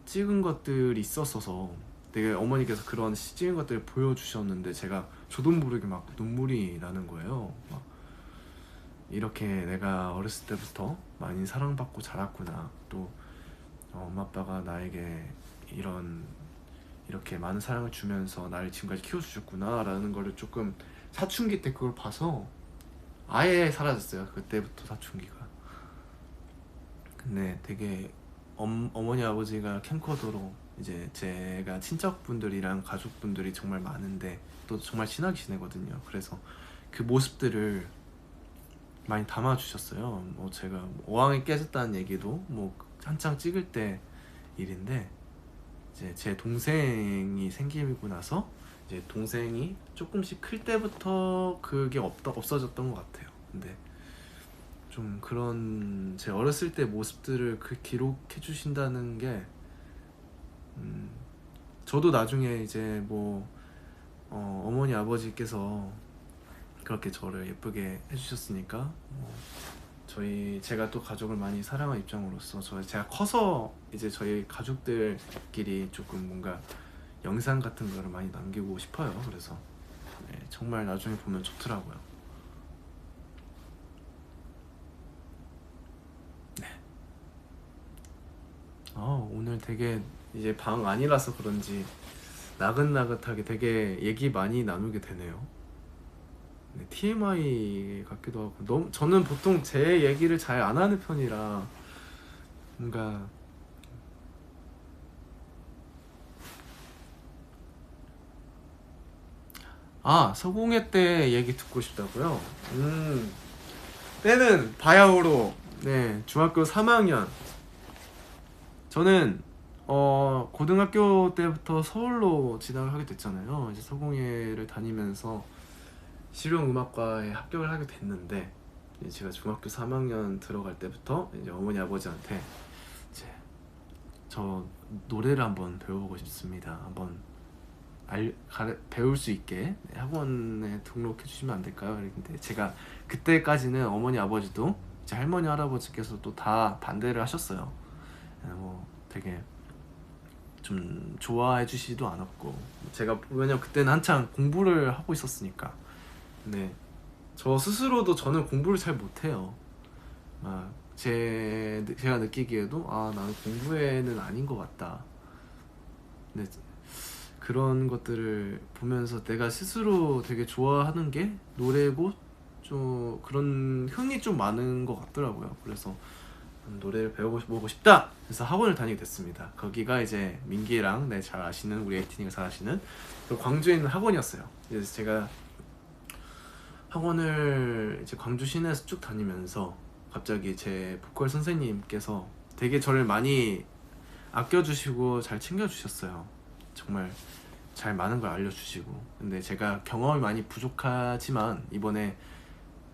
찍은 것들이 있었어서 되게 어머니께서 그런 찍은 것들을 보여주셨는데 제가 저도 모르게 막 눈물이 나는 거예요. 막 이렇게 내가 어렸을 때부터 많이 사랑받고 자랐구나. 또 엄마 아빠가 나에게 이렇게 많은 사랑을 주면서 나를 지금까지 키워주셨구나 라는 거를 조금 사춘기 때 그걸 봐서 아예 사라졌어요. 그때부터 사춘기가. 근데 되게 어머니 아버지가 캠코더로 이제 제가 친척분들이랑 가족분들이 정말 많은데 또 정말 친하게 지내거든요. 그래서 그 모습들을 많이 담아주셨어요. 뭐 제가 어항이 깨졌다는 얘기도 뭐 한창 찍을 때 일인데 이제 제 동생이 생기고 나서 이제 동생이 조금씩 클 때부터 그게 없어졌던 것 같아요. 근데 좀 그런 제 어렸을 때 모습들을 기록해 주신다는 게 저도 나중에 이제 뭐 어머니 아버지께서 그렇게 저를 예쁘게 해주셨으니까 뭐 제가 또 가족을 많이 사랑하는 입장으로서 제가 커서 이제 저희 가족들끼리 조금 뭔가 영상 같은 거를 많이 남기고 싶어요. 그래서 네, 정말 나중에 보면 좋더라고요. 네. 오늘 되게 이제 방 아니라서 그런지 나긋나긋하게 되게 얘기 많이 나누게 되네요. 네, TMI 같기도 하고 저는 보통 제 얘기를 잘 안 하는 편이라 뭔가 서공회 때 얘기 듣고 싶다고요? 때는 바야흐로 네 중학교 3학년. 저는 고등학교 때부터 서울로 진학을 하게 됐잖아요. 이제 서공예를 다니면서 실용음악과에 합격을 하게 됐는데 이제 제가 중학교 3학년 들어갈 때부터 이제 어머니 아버지한테 이제 저 노래를 한번 배워보고 싶습니다. 한번 배울 수 있게 학원에 등록해 주시면 안 될까요? 근데 제가 그때까지는 어머니 아버지도 이제 할머니 할아버지께서 또 다 반대를 하셨어요. 뭐 되게 좀 좋아해 주시지도 않았고 제가 왜냐면 그때는 한창 공부를 하고 있었으니까. 근데 저 스스로도 저는 공부를 잘 못해요. 제가 느끼기에도 나는 공부에는 아닌 것 같다. 근데 그런 것들을 보면서 내가 스스로 되게 좋아하는 게 노래고 좀 그런 흥이 좀 많은 것 같더라고요. 그래서 노래를 배워보고 싶다. 그래서 학원을 다니게 됐습니다. 거기가 이제 민기랑 잘 아시는 우리 에이티니가 잘 아시는 그 광주에 있는 학원이었어요. 그래서 제가 학원을 이제 광주 시내에서 쭉 다니면서 갑자기 제 보컬 선생님께서 되게 저를 많이 아껴주시고 잘 챙겨주셨어요. 정말 잘 많은 걸 알려주시고. 근데 제가 경험이 많이 부족하지만 이번에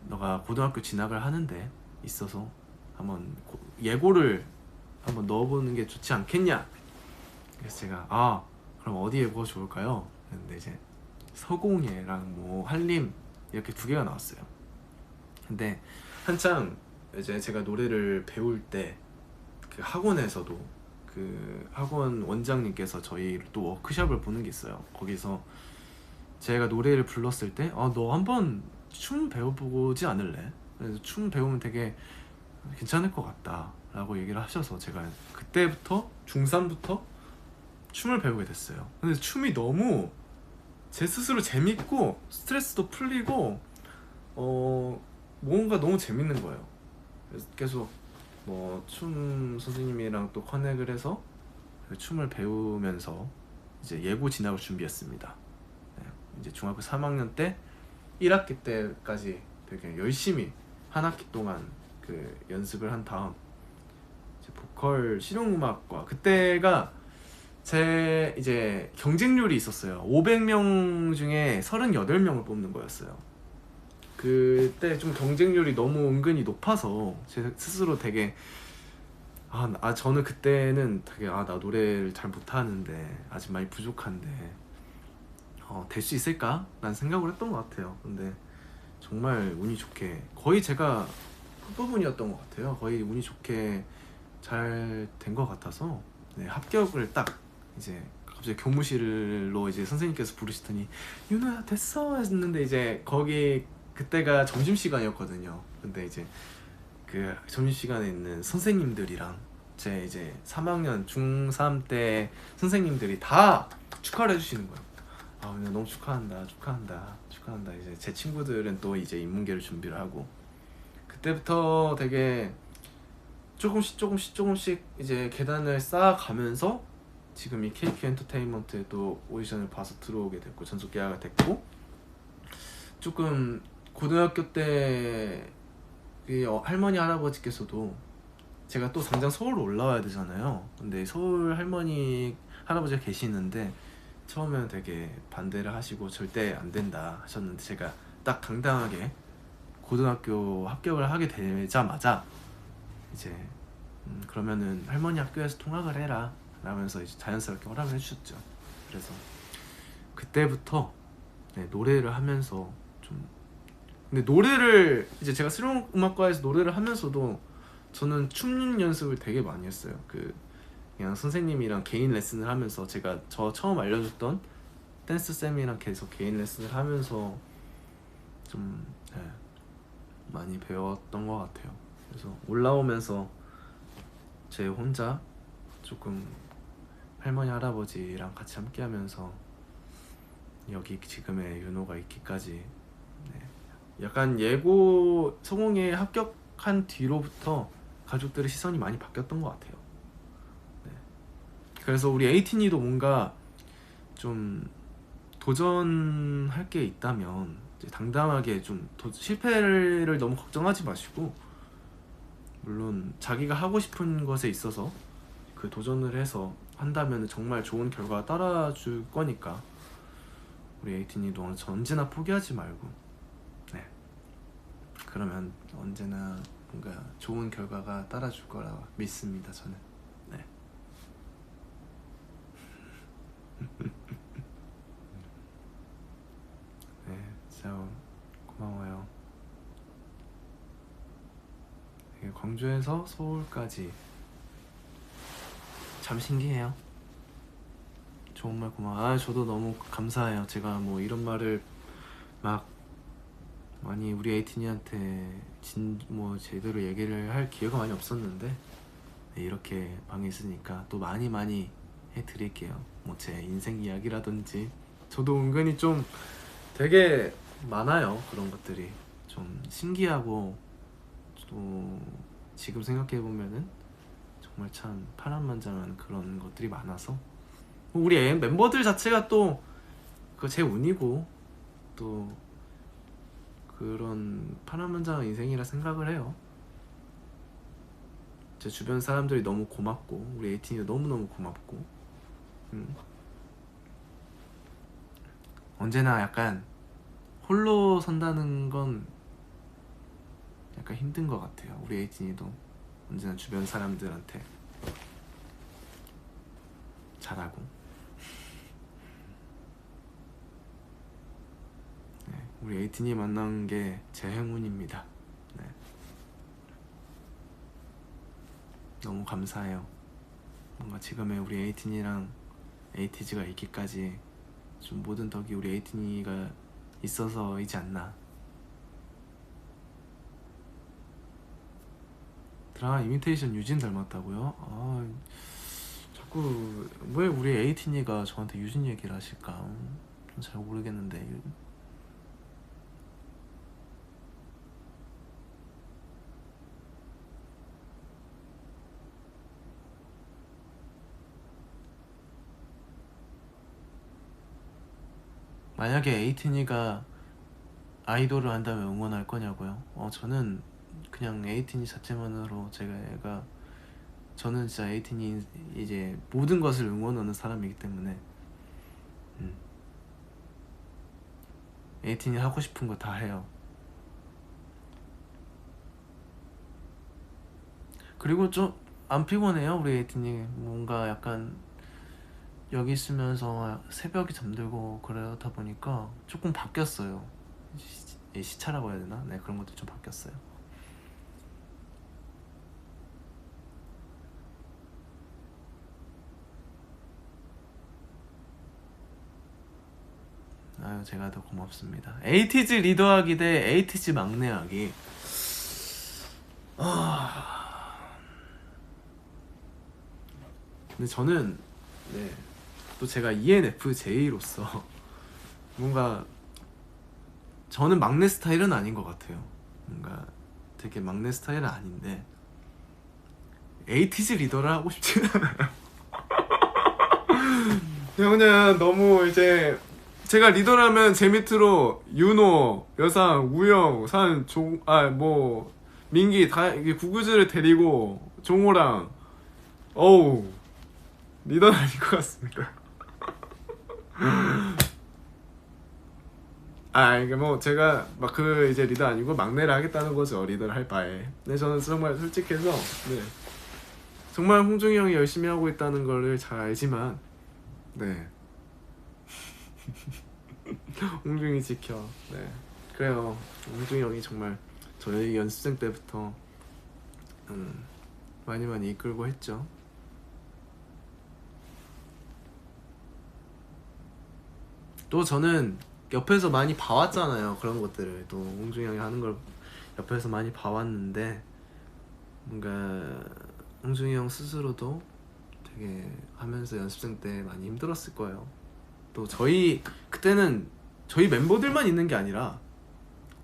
너가 고등학교 진학을 하는데 있어서 한번 예고를 한번 넣어보는 게 좋지 않겠냐. 그래서 제가 그럼 어디 예고가 좋을까요? 근데 이제 서공예랑 뭐 한림 이렇게 두 개가 나왔어요. 근데 한창 이제 제가 노래를 배울 때 그 학원에서도 그 학원 원장님께서 저희를 또 워크숍을 보는 게 있어요. 거기서 제가 노래를 불렀을 때 너 한번 춤 배워보지 않을래? 그래서 춤 배우면 되게 괜찮을 것 같다 라고 얘기를 하셔서 제가 그때부터 중3부터 춤을 배우게 됐어요. 근데 춤이 너무 제 스스로 재밌고 스트레스도 풀리고 뭔가 너무 재밌는 거예요. 그래서 계속 뭐 춤 선생님이랑 또 커넥을 해서 춤을 배우면서 이제 예고 진학을 준비했습니다. 네, 이제 중학교 3학년 때 1학기 때까지 되게 열심히 한 학기 동안 그 연습을 한 다음 이제 보컬 실용음악과, 그때가 제 이제 경쟁률이 있었어요. 500명 중에 38명을 뽑는 거였어요. 그때 좀 경쟁률이 너무 은근히 높아서 제 스스로 되게 저는 그때는 되게 나 노래를 잘 못하는데 아직 많이 부족한데 될 수 있을까? 라는 생각을 했던 것 같아요. 근데 정말 운이 좋게 거의 제가 끝부분이었던 것 같아요. 거의 운이 좋게 잘 된 것 같아서 네, 합격을 딱 이제 갑자기 교무실로 이제 선생님께서 부르시더니 윤호야 됐어 했는데 이제 거기 그때가 점심시간이었거든요. 근데 이제 그 점심시간에 있는 선생님들이랑 제 이제 3학년 중3 때 선생님들이 다 축하를 해주시는 거예요. 그냥 너무 축하한다. 이제 제 친구들은 또 이제 인문계를 준비를 하고, 그때부터 되게 조금씩 이제 계단을 쌓아가면서 지금 이 KQ 엔터테인먼트에 또 오디션을 봐서 들어오게 됐고 전속 계약이 됐고, 조금 고등학교 때 할머니 할아버지께서도 제가 또 당장 서울로 올라와야 되잖아요. 근데 서울 할머니 할아버지가 계시는데 처음에는 되게 반대를 하시고 절대 안 된다 하셨는데, 제가 딱 당당하게 고등학교 합격을 하게 되자마자 이제 그러면은 할머니 학교에서 통학을 해라 라면서 이제 자연스럽게 허락을 해주셨죠. 그래서 그때부터 네, 노래를 하면서 근데 노래를 이제 제가 실용음악과에서 노래를 하면서도 저는 춤 연습을 되게 많이 했어요. 그냥 선생님이랑 개인 레슨을 하면서 제가 처음 알려줬던 댄스 쌤이랑 계속 개인 레슨을 하면서 좀 네, 많이 배웠던 것 같아요. 그래서 올라오면서 제 혼자 조금 할머니 할아버지랑 같이 함께 하면서 여기 지금의 윤호가 있기까지 네, 약간 예고 성공에 합격한 뒤로부터 가족들의 시선이 많이 바뀌었던 것 같아요. 네. 그래서 우리 에이틴이도 뭔가 좀 도전할 게 있다면 이제 당당하게 좀 실패를 너무 걱정하지 마시고, 물론 자기가 하고 싶은 것에 있어서 그 도전을 해서 한다면 정말 좋은 결과가 따라줄 거니까 우리 에이틴이도 언제나 포기하지 말고 네, 그러면 언제나 뭔가 좋은 결과가 따라줄 거라 믿습니다. 저는 네. 네, 진짜 고마워요. 광주에서 서울까지 참 신기해요. 정말 고마워. 저도 너무 감사해요. 제가 뭐 이런 말을 막 많이 우리 에이틴이한테 뭐 제대로 얘기를 할 기회가 많이 없었는데 네, 이렇게 방에 있으니까 또 많이 해드릴게요. 뭐 제 인생 이야기라든지 저도 은근히 좀 되게 많아요. 그런 것들이 좀 신기하고 또 지금 생각해보면은 정말 참 파란만장한 그런 것들이 많아서 우리 멤버들 자체가 또 그 제 운이고 또 그런 파란만장한 인생이라 생각을 해요. 제 주변 사람들이 너무 고맙고 우리 에이틴이 너무너무 고맙고 언제나 약간 홀로 산다는 건 약간 힘든 것 같아요. 우리 에이틴이도 언제나 주변 사람들한테 잘하고 네, 우리 에이틴이 만난 게 제 행운입니다. 네. 너무 감사해요. 뭔가 지금의 우리 에이틴이랑 에이티즈가 있기까지 좀 모든 덕이 우리 에이틴이가 있어서이지 않나. 드라마 이미테이션 유진 닮았다고요? 자꾸 왜 우리 에이틴이가 저한테 유진 얘기를 하실까? 잘 모르겠는데. 만약에 에이틴이가 아이돌을 한다면 응원할 거냐고요? 저는 그냥 에이틴이 자체만으로 저는 진짜 에이틴이 이제 모든 것을 응원하는 사람이기 때문에 에이틴이 하고 싶은 거 다 해요. 그리고 좀 안 피곤해요 우리 에이틴이. 뭔가 약간 여기 있으면서 새벽에 잠들고 그러다 보니까 조금 바뀌었어요. 시차라고 해야 되나? 네, 그런 것도 좀 바뀌었어요. 아유, 제가 더 고맙습니다. 에이티즈 리더하기 대 에이티즈 막내하기. 근데 저는 또 제가 ENFJ로서 뭔가 저는 막내 스타일은 아닌 것 같아요. 뭔가 되게 막내 스타일은 아닌데 에이티즈 리더를 하고 싶지는 않아요. 그냥 너무 이제 제가 리더라면 제 밑으로 윤호, 여상, 우영, 민기 다 이게 구구즈를 데리고 종호랑 리더는 아닌 것 같습니다. 이게 뭐 제가 막 이제 리더 아니고 막내를 하겠다는 거죠. 리더를 할 바에. 근데 저는 정말 솔직해서 정말 홍중이 형이 열심히 하고 있다는 거를 잘 알지만 홍중이 지켜. 그래요. 홍중이 형이 정말 저희 연습생 때부터 많이 이끌고 했죠. 또 저는 옆에서 많이 봐왔잖아요. 그런 것들을 또 홍중이 형이 하는 걸 옆에서 많이 봐왔는데 뭔가 홍중이 형 스스로도 되게 하면서 연습생 때 많이 힘들었을 거예요. 또 그때는 저희 멤버들만 있는 게 아니라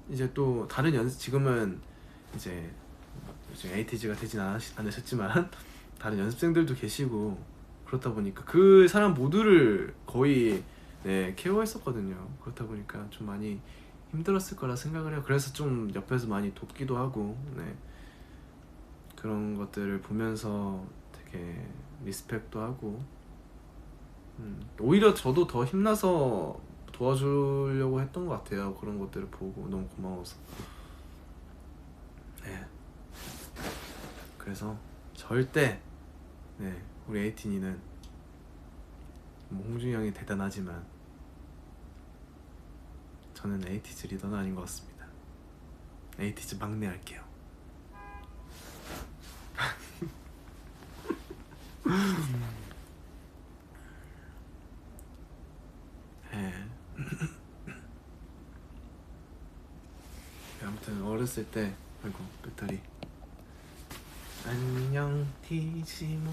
이제 또 다른 지금은 이제 에이티즈가 되진 않으셨지만 다른 연습생들도 계시고 그렇다 보니까 그 사람 모두를 거의 케어했었거든요. 그렇다 보니까 좀 많이 힘들었을 거라 생각을 해요. 그래서 좀 옆에서 많이 돕기도 하고 그런 것들을 보면서 되게 리스펙도 하고 오히려 저도 더 힘나서 도와주려고 했던 것 같아요. 그런 것들을 보고 너무 고마워서. 그래서 절대 우리 에이틴이는 홍준이 형이 대단하지만 저는 에이티즈 리더는 아닌 것 같습니다. 에이티즈 막내 할게요. 아무튼 어렸을 때 아이고 배터리 안녕 티지모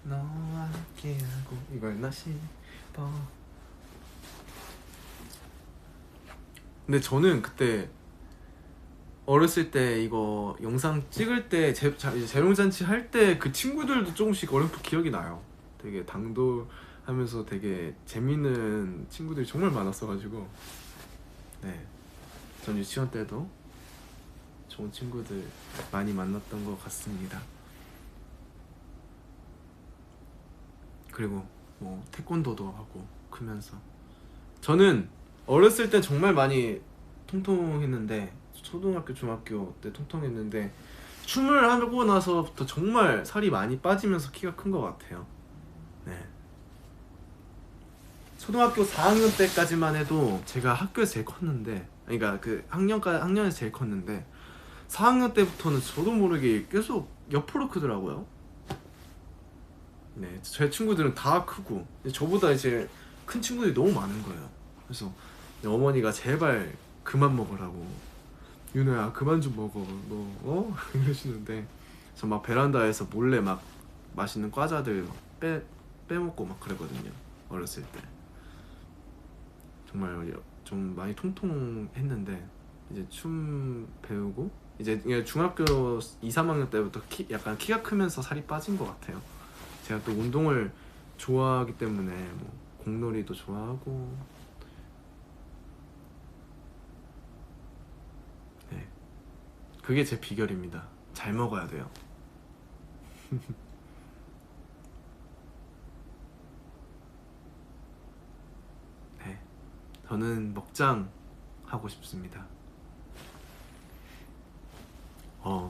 너와 함께하고 이거였나 싶어. 근데 저는 그때 어렸을 때 이거 영상 찍을 때 재롱잔치 할 때 그 친구들도 조금씩 어렴풋 기억이 나요. 되게 당돌하면서 되게 재밌는 친구들이 정말 많았어가지고 전 유치원 때도 좋은 친구들 많이 만났던 것 같습니다. 그리고 뭐 태권도도 하고 크면서 저는 어렸을 때 정말 많이 통통했는데 초등학교 중학교 때 통통했는데 춤을 하고 나서부터 정말 살이 많이 빠지면서 키가 큰 것 같아요. 초등학교 4학년 때까지만 해도 제가 학교에서 제일 컸는데 그러니까 그 학년에서 제일 컸는데 4학년 때부터는 저도 모르게 계속 옆으로 크더라고요. 제 친구들은 다 크고 저보다 이제 큰 친구들이 너무 많은 거예요. 그래서 어머니가 제발 그만 먹으라고 윤호야 그만 좀 먹어 너 이러시는데 저 막 베란다에서 몰래 막 맛있는 과자들 막 빼먹고 막 그랬거든요. 어렸을 때 정말 좀 많이 통통했는데 이제 춤 배우고 이제 중학교 2, 3학년 때부터 약간 키가 크면서 살이 빠진 것 같아요. 제가 또 운동을 좋아하기 때문에 뭐 공놀이도 좋아하고 그게 제 비결입니다. 잘 먹어야 돼요. 네, 저는 먹장 하고 싶습니다.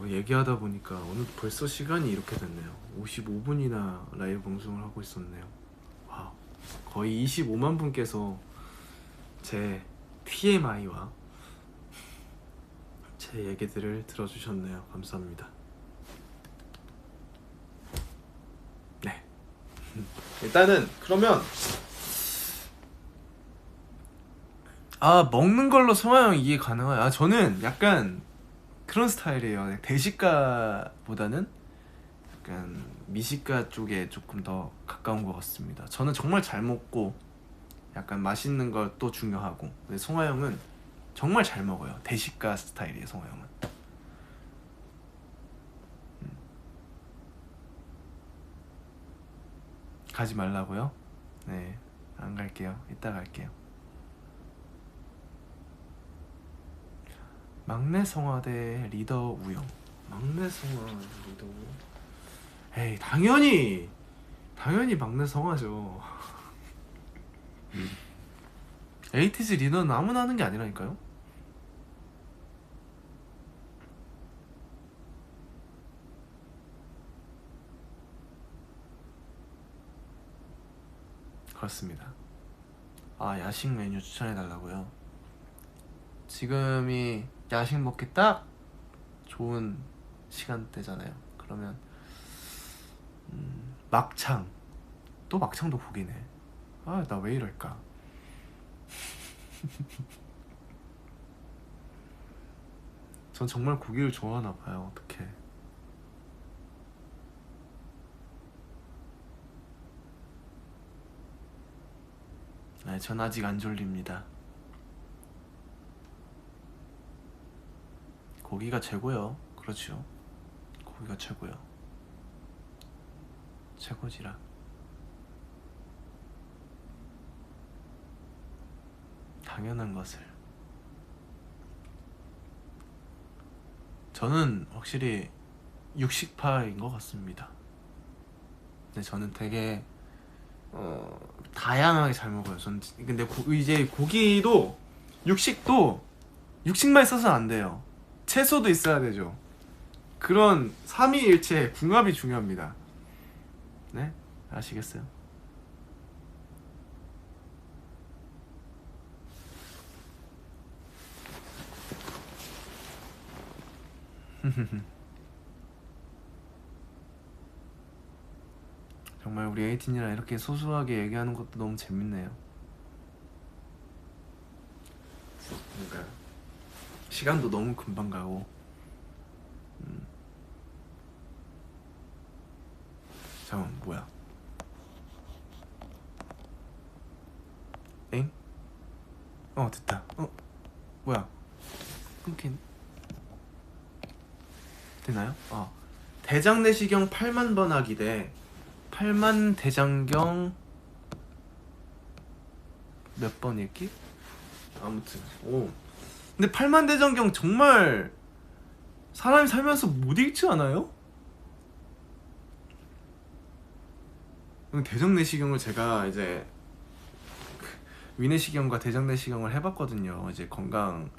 얘기하다 보니까 어느 벌써 시간이 이렇게 됐네요. 55분이나 라이브 방송을 하고 있었네요. 와, 거의 25만 분께서 제 TMI와 제 얘기들을 들어주셨네요. 감사합니다. 네. 일단은 그러면 먹는 걸로 성화형 이해 가능해요. 저는 약간 그런 스타일이에요. 대식가보다는 약간 미식가 쪽에 조금 더 가까운 것 같습니다. 저는 정말 잘 먹고 약간 맛있는 걸 또 중요하고, 근데 성화형은 정말 잘 먹어요. 대식가 스타일이에요, 성화형은. 가지 말라고요? 네, 안 갈게요. 이따 갈게요. 막내 성화대 리더 우영. 막내 성화 리더 우영? 에이, 당연히 막내 성화죠. 에이티즈 리더는 아무나 하는 게 아니라니까요. 그렇습니다. 야식 메뉴 추천해달라고요? 지금이 야식 먹기 딱 좋은 시간대잖아요. 그러면 막창. 또 막창도 고기네. 나 왜 이럴까? 전 정말 고기를 좋아하나 봐요. 어떡해. 전 아직 안 졸립니다. 고기가 최고요. 그렇죠. 고기가 최고요. 최고지라. 당연한 것을. 저는 확실히 육식파인 것 같습니다. 근데 저는 되게 다양하게 잘 먹어요. 근데 이제 고기도 육식만 있어서는 안 돼요. 채소도 있어야 되죠. 그런 삼위일체 궁합이 중요합니다. 네? 아시겠어요? 정말 우리 에이틴이랑 이렇게 소소하게 얘기하는 것도 너무 재밌네요. 그러니까 시간도 너무 금방 가고. 잠깐만, 뭐야? 엥? 됐다. 뭐야? 끊긴. 되나요? 대장내시경 8만 번 하기 대 8만 대장경 몇 번 읽기? 아무튼 근데 8만 대장경 정말 사람이 살면서 못 읽지 않아요? 대장내시경을 제가 이제 위내시경과 대장내시경을 해봤거든요. 이제 건강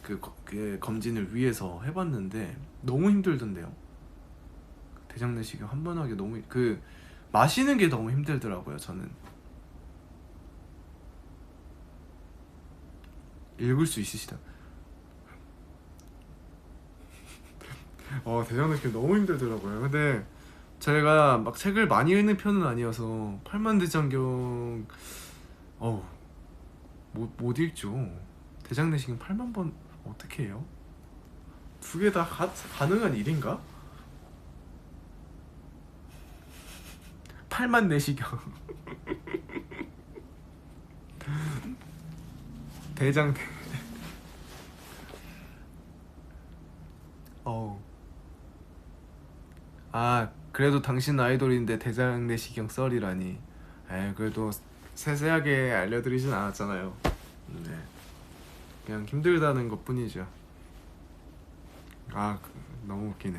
그 검진을 위해서 해봤는데 너무 힘들던데요. 대장내시경 한 번 하기 너무 마시는 게 너무 힘들더라고요. 저는 읽을 수 있으시다. 대장내시경 너무 힘들더라고요. 근데 제가 막 책을 많이 읽는 편은 아니어서 8만 대장경 못 읽죠. 대장내시경 8만 번 어떻게 해요? 두 개 다 가능한 일인가? 8만 내시경. 대장. 그래도 당신 아이돌인데 대장 내시경 썰이라니. 그래도 세세하게 알려드리진 않았잖아요. 네, 그냥 힘들다는 것 뿐이죠. 너무 웃기네.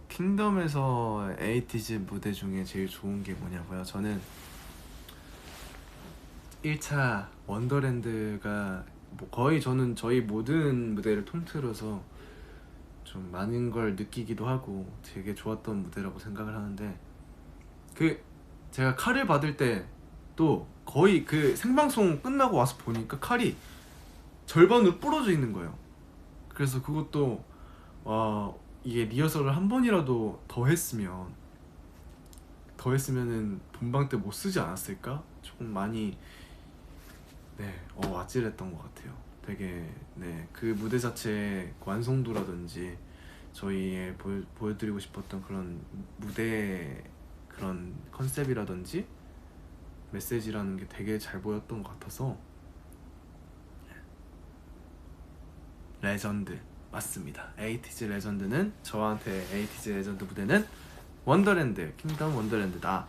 킹덤에서 에이티즈 무대 중에 제일 좋은 게 뭐냐고요? 저는 1차 원더랜드가 거의 저는 저희 모든 무대를 통틀어서 좀 많은 걸 느끼기도 하고 되게 좋았던 무대라고 생각을 하는데, 그 제가 칼을 받을 때 또 거의 그 생방송 끝나고 와서 보니까 칼이 절반으로 부러져 있는 거예요. 그래서 그것도 와, 이게 리허설을 한 번이라도 더 했으면은 본방 때 못 쓰지 않았을까? 조금 많이 아찔했던 것 같아요. 되게 그 무대 자체의 완성도라든지 저희의 보여드리고 싶었던 그런 무대 그런 컨셉이라든지 메시지라는 게 되게 잘 보였던 것 같아서 레전드 맞습니다. 에이티즈 레전드는 저한테 에이티즈 레전드 무대는 원더랜드 킹덤 원더랜드다.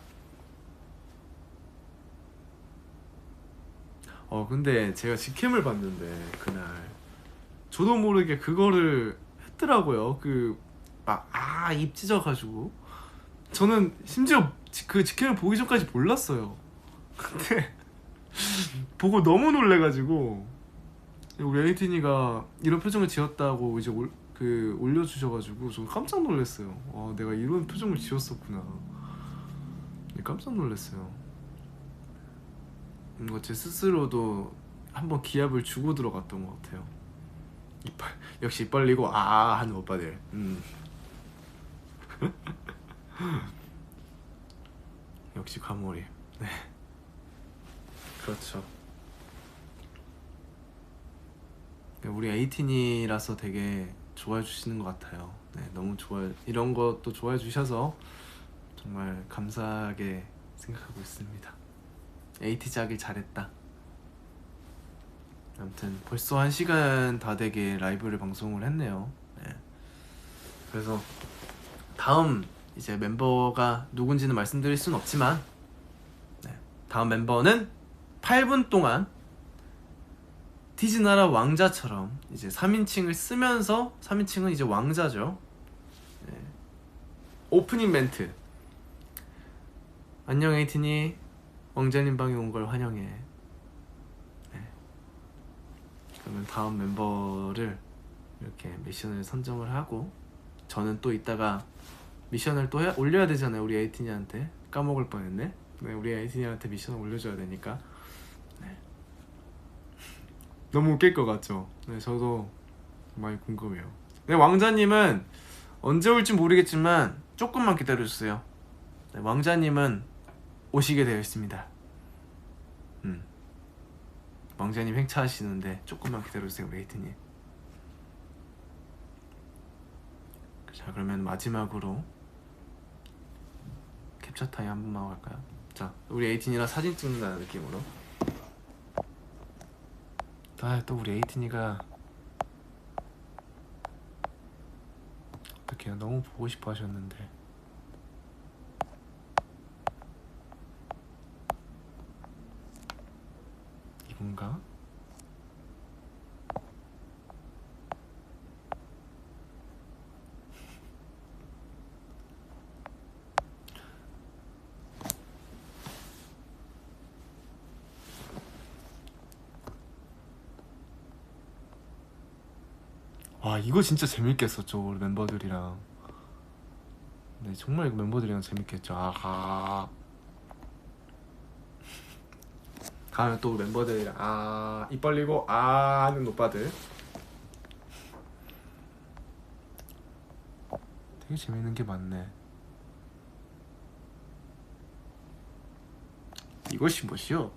근데 제가 직캠을 봤는데 그날 저도 모르게 그거를 했더라고요. 입 찢어가지고 저는 심지어 그 직캠을 보기 전까지 몰랐어요. 근데 보고 너무 놀래가지고 우리 에이틴이가 이런 표정을 지었다고 이제 올려주셔가지고 저 깜짝 놀랐어요. 내가 이런 표정을 지었었구나. 깜짝 놀랐어요. 뭔가 제 스스로도 한번 기합을 주고 들어갔던 것 같아요. 역시 입 벌리고 하는 오빠들. 역시 과몰입. 네, 그렇죠. 우리 에이틴이라서 되게 좋아해 주시는 것 같아요. 너무 이런 것도 좋아해 주셔서 정말 감사하게 생각하고 있습니다. 에이티즈 하길 잘했다. 아무튼 벌써 1시간 다 되게 라이브를 방송을 했네요. 그래서 다음 이제 멤버가 누군지는 말씀드릴 순 없지만 다음 멤버는 8분 동안 디즈나라 왕자처럼 이제 3인칭을 쓰면서 3인칭은 이제 왕자죠. 오프닝 멘트. 안녕 에이틴이 왕자님 방에 온 걸 환영해. 그러면 다음 멤버를 이렇게 미션을 선정을 하고 저는 또 이따가 미션을 또 올려야 되잖아요. 우리 에이틴이한테 까먹을 뻔했네. 우리 에이틴이한테 미션을 올려줘야 되니까 너무 웃길 것 같죠? 저도 많이 궁금해요. 왕자님은 언제 올지 모르겠지만 조금만 기다려주세요. 왕자님은 오시게 되어 있습니다. 왕자님 행차하시는데 조금만 기다려주세요, 에이틴님. 자, 그러면 마지막으로 캡처 타임 한 번만 할까요? 자, 우리 에이틴이랑 사진 찍는다는 느낌으로. 또 우리 에이틴이가 어떡해요, 너무 보고 싶어 하셨는데. 이건가? 와, 이거 진짜 재밌겠었죠, 우리 멤버들이랑. 정말 멤버들이랑 재밌겠죠. 다음에 또 멤버들이랑 입 벌리고 하는 오빠들 되게 재밌는 게 많네. 이것이 뭐시오?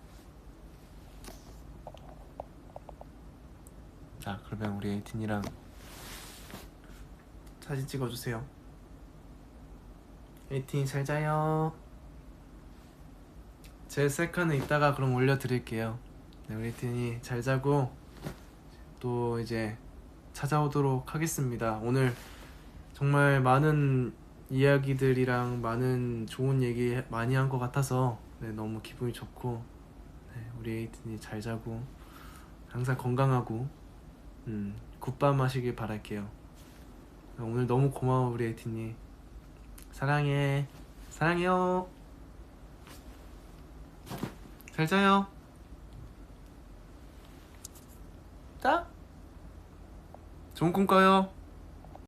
자, 그러면 우리 에이틴이랑 사진 찍어주세요. 에이틴 잘 자요. 제 셀카는 이따가 그럼 올려드릴게요. 우리 에이틴이 잘 자고 또 이제 찾아오도록 하겠습니다. 오늘 정말 많은 이야기들이랑 많은 좋은 얘기 많이 한 것 같아서 너무 기분이 좋고 우리 에이틴이 잘 자고 항상 건강하고 굿밤 하시길 바랄게요. 오늘 너무 고마워 우리 에이틴이. 사랑해. 사랑해요. 잘 자요. 자, 좋은 꿈 꿔요.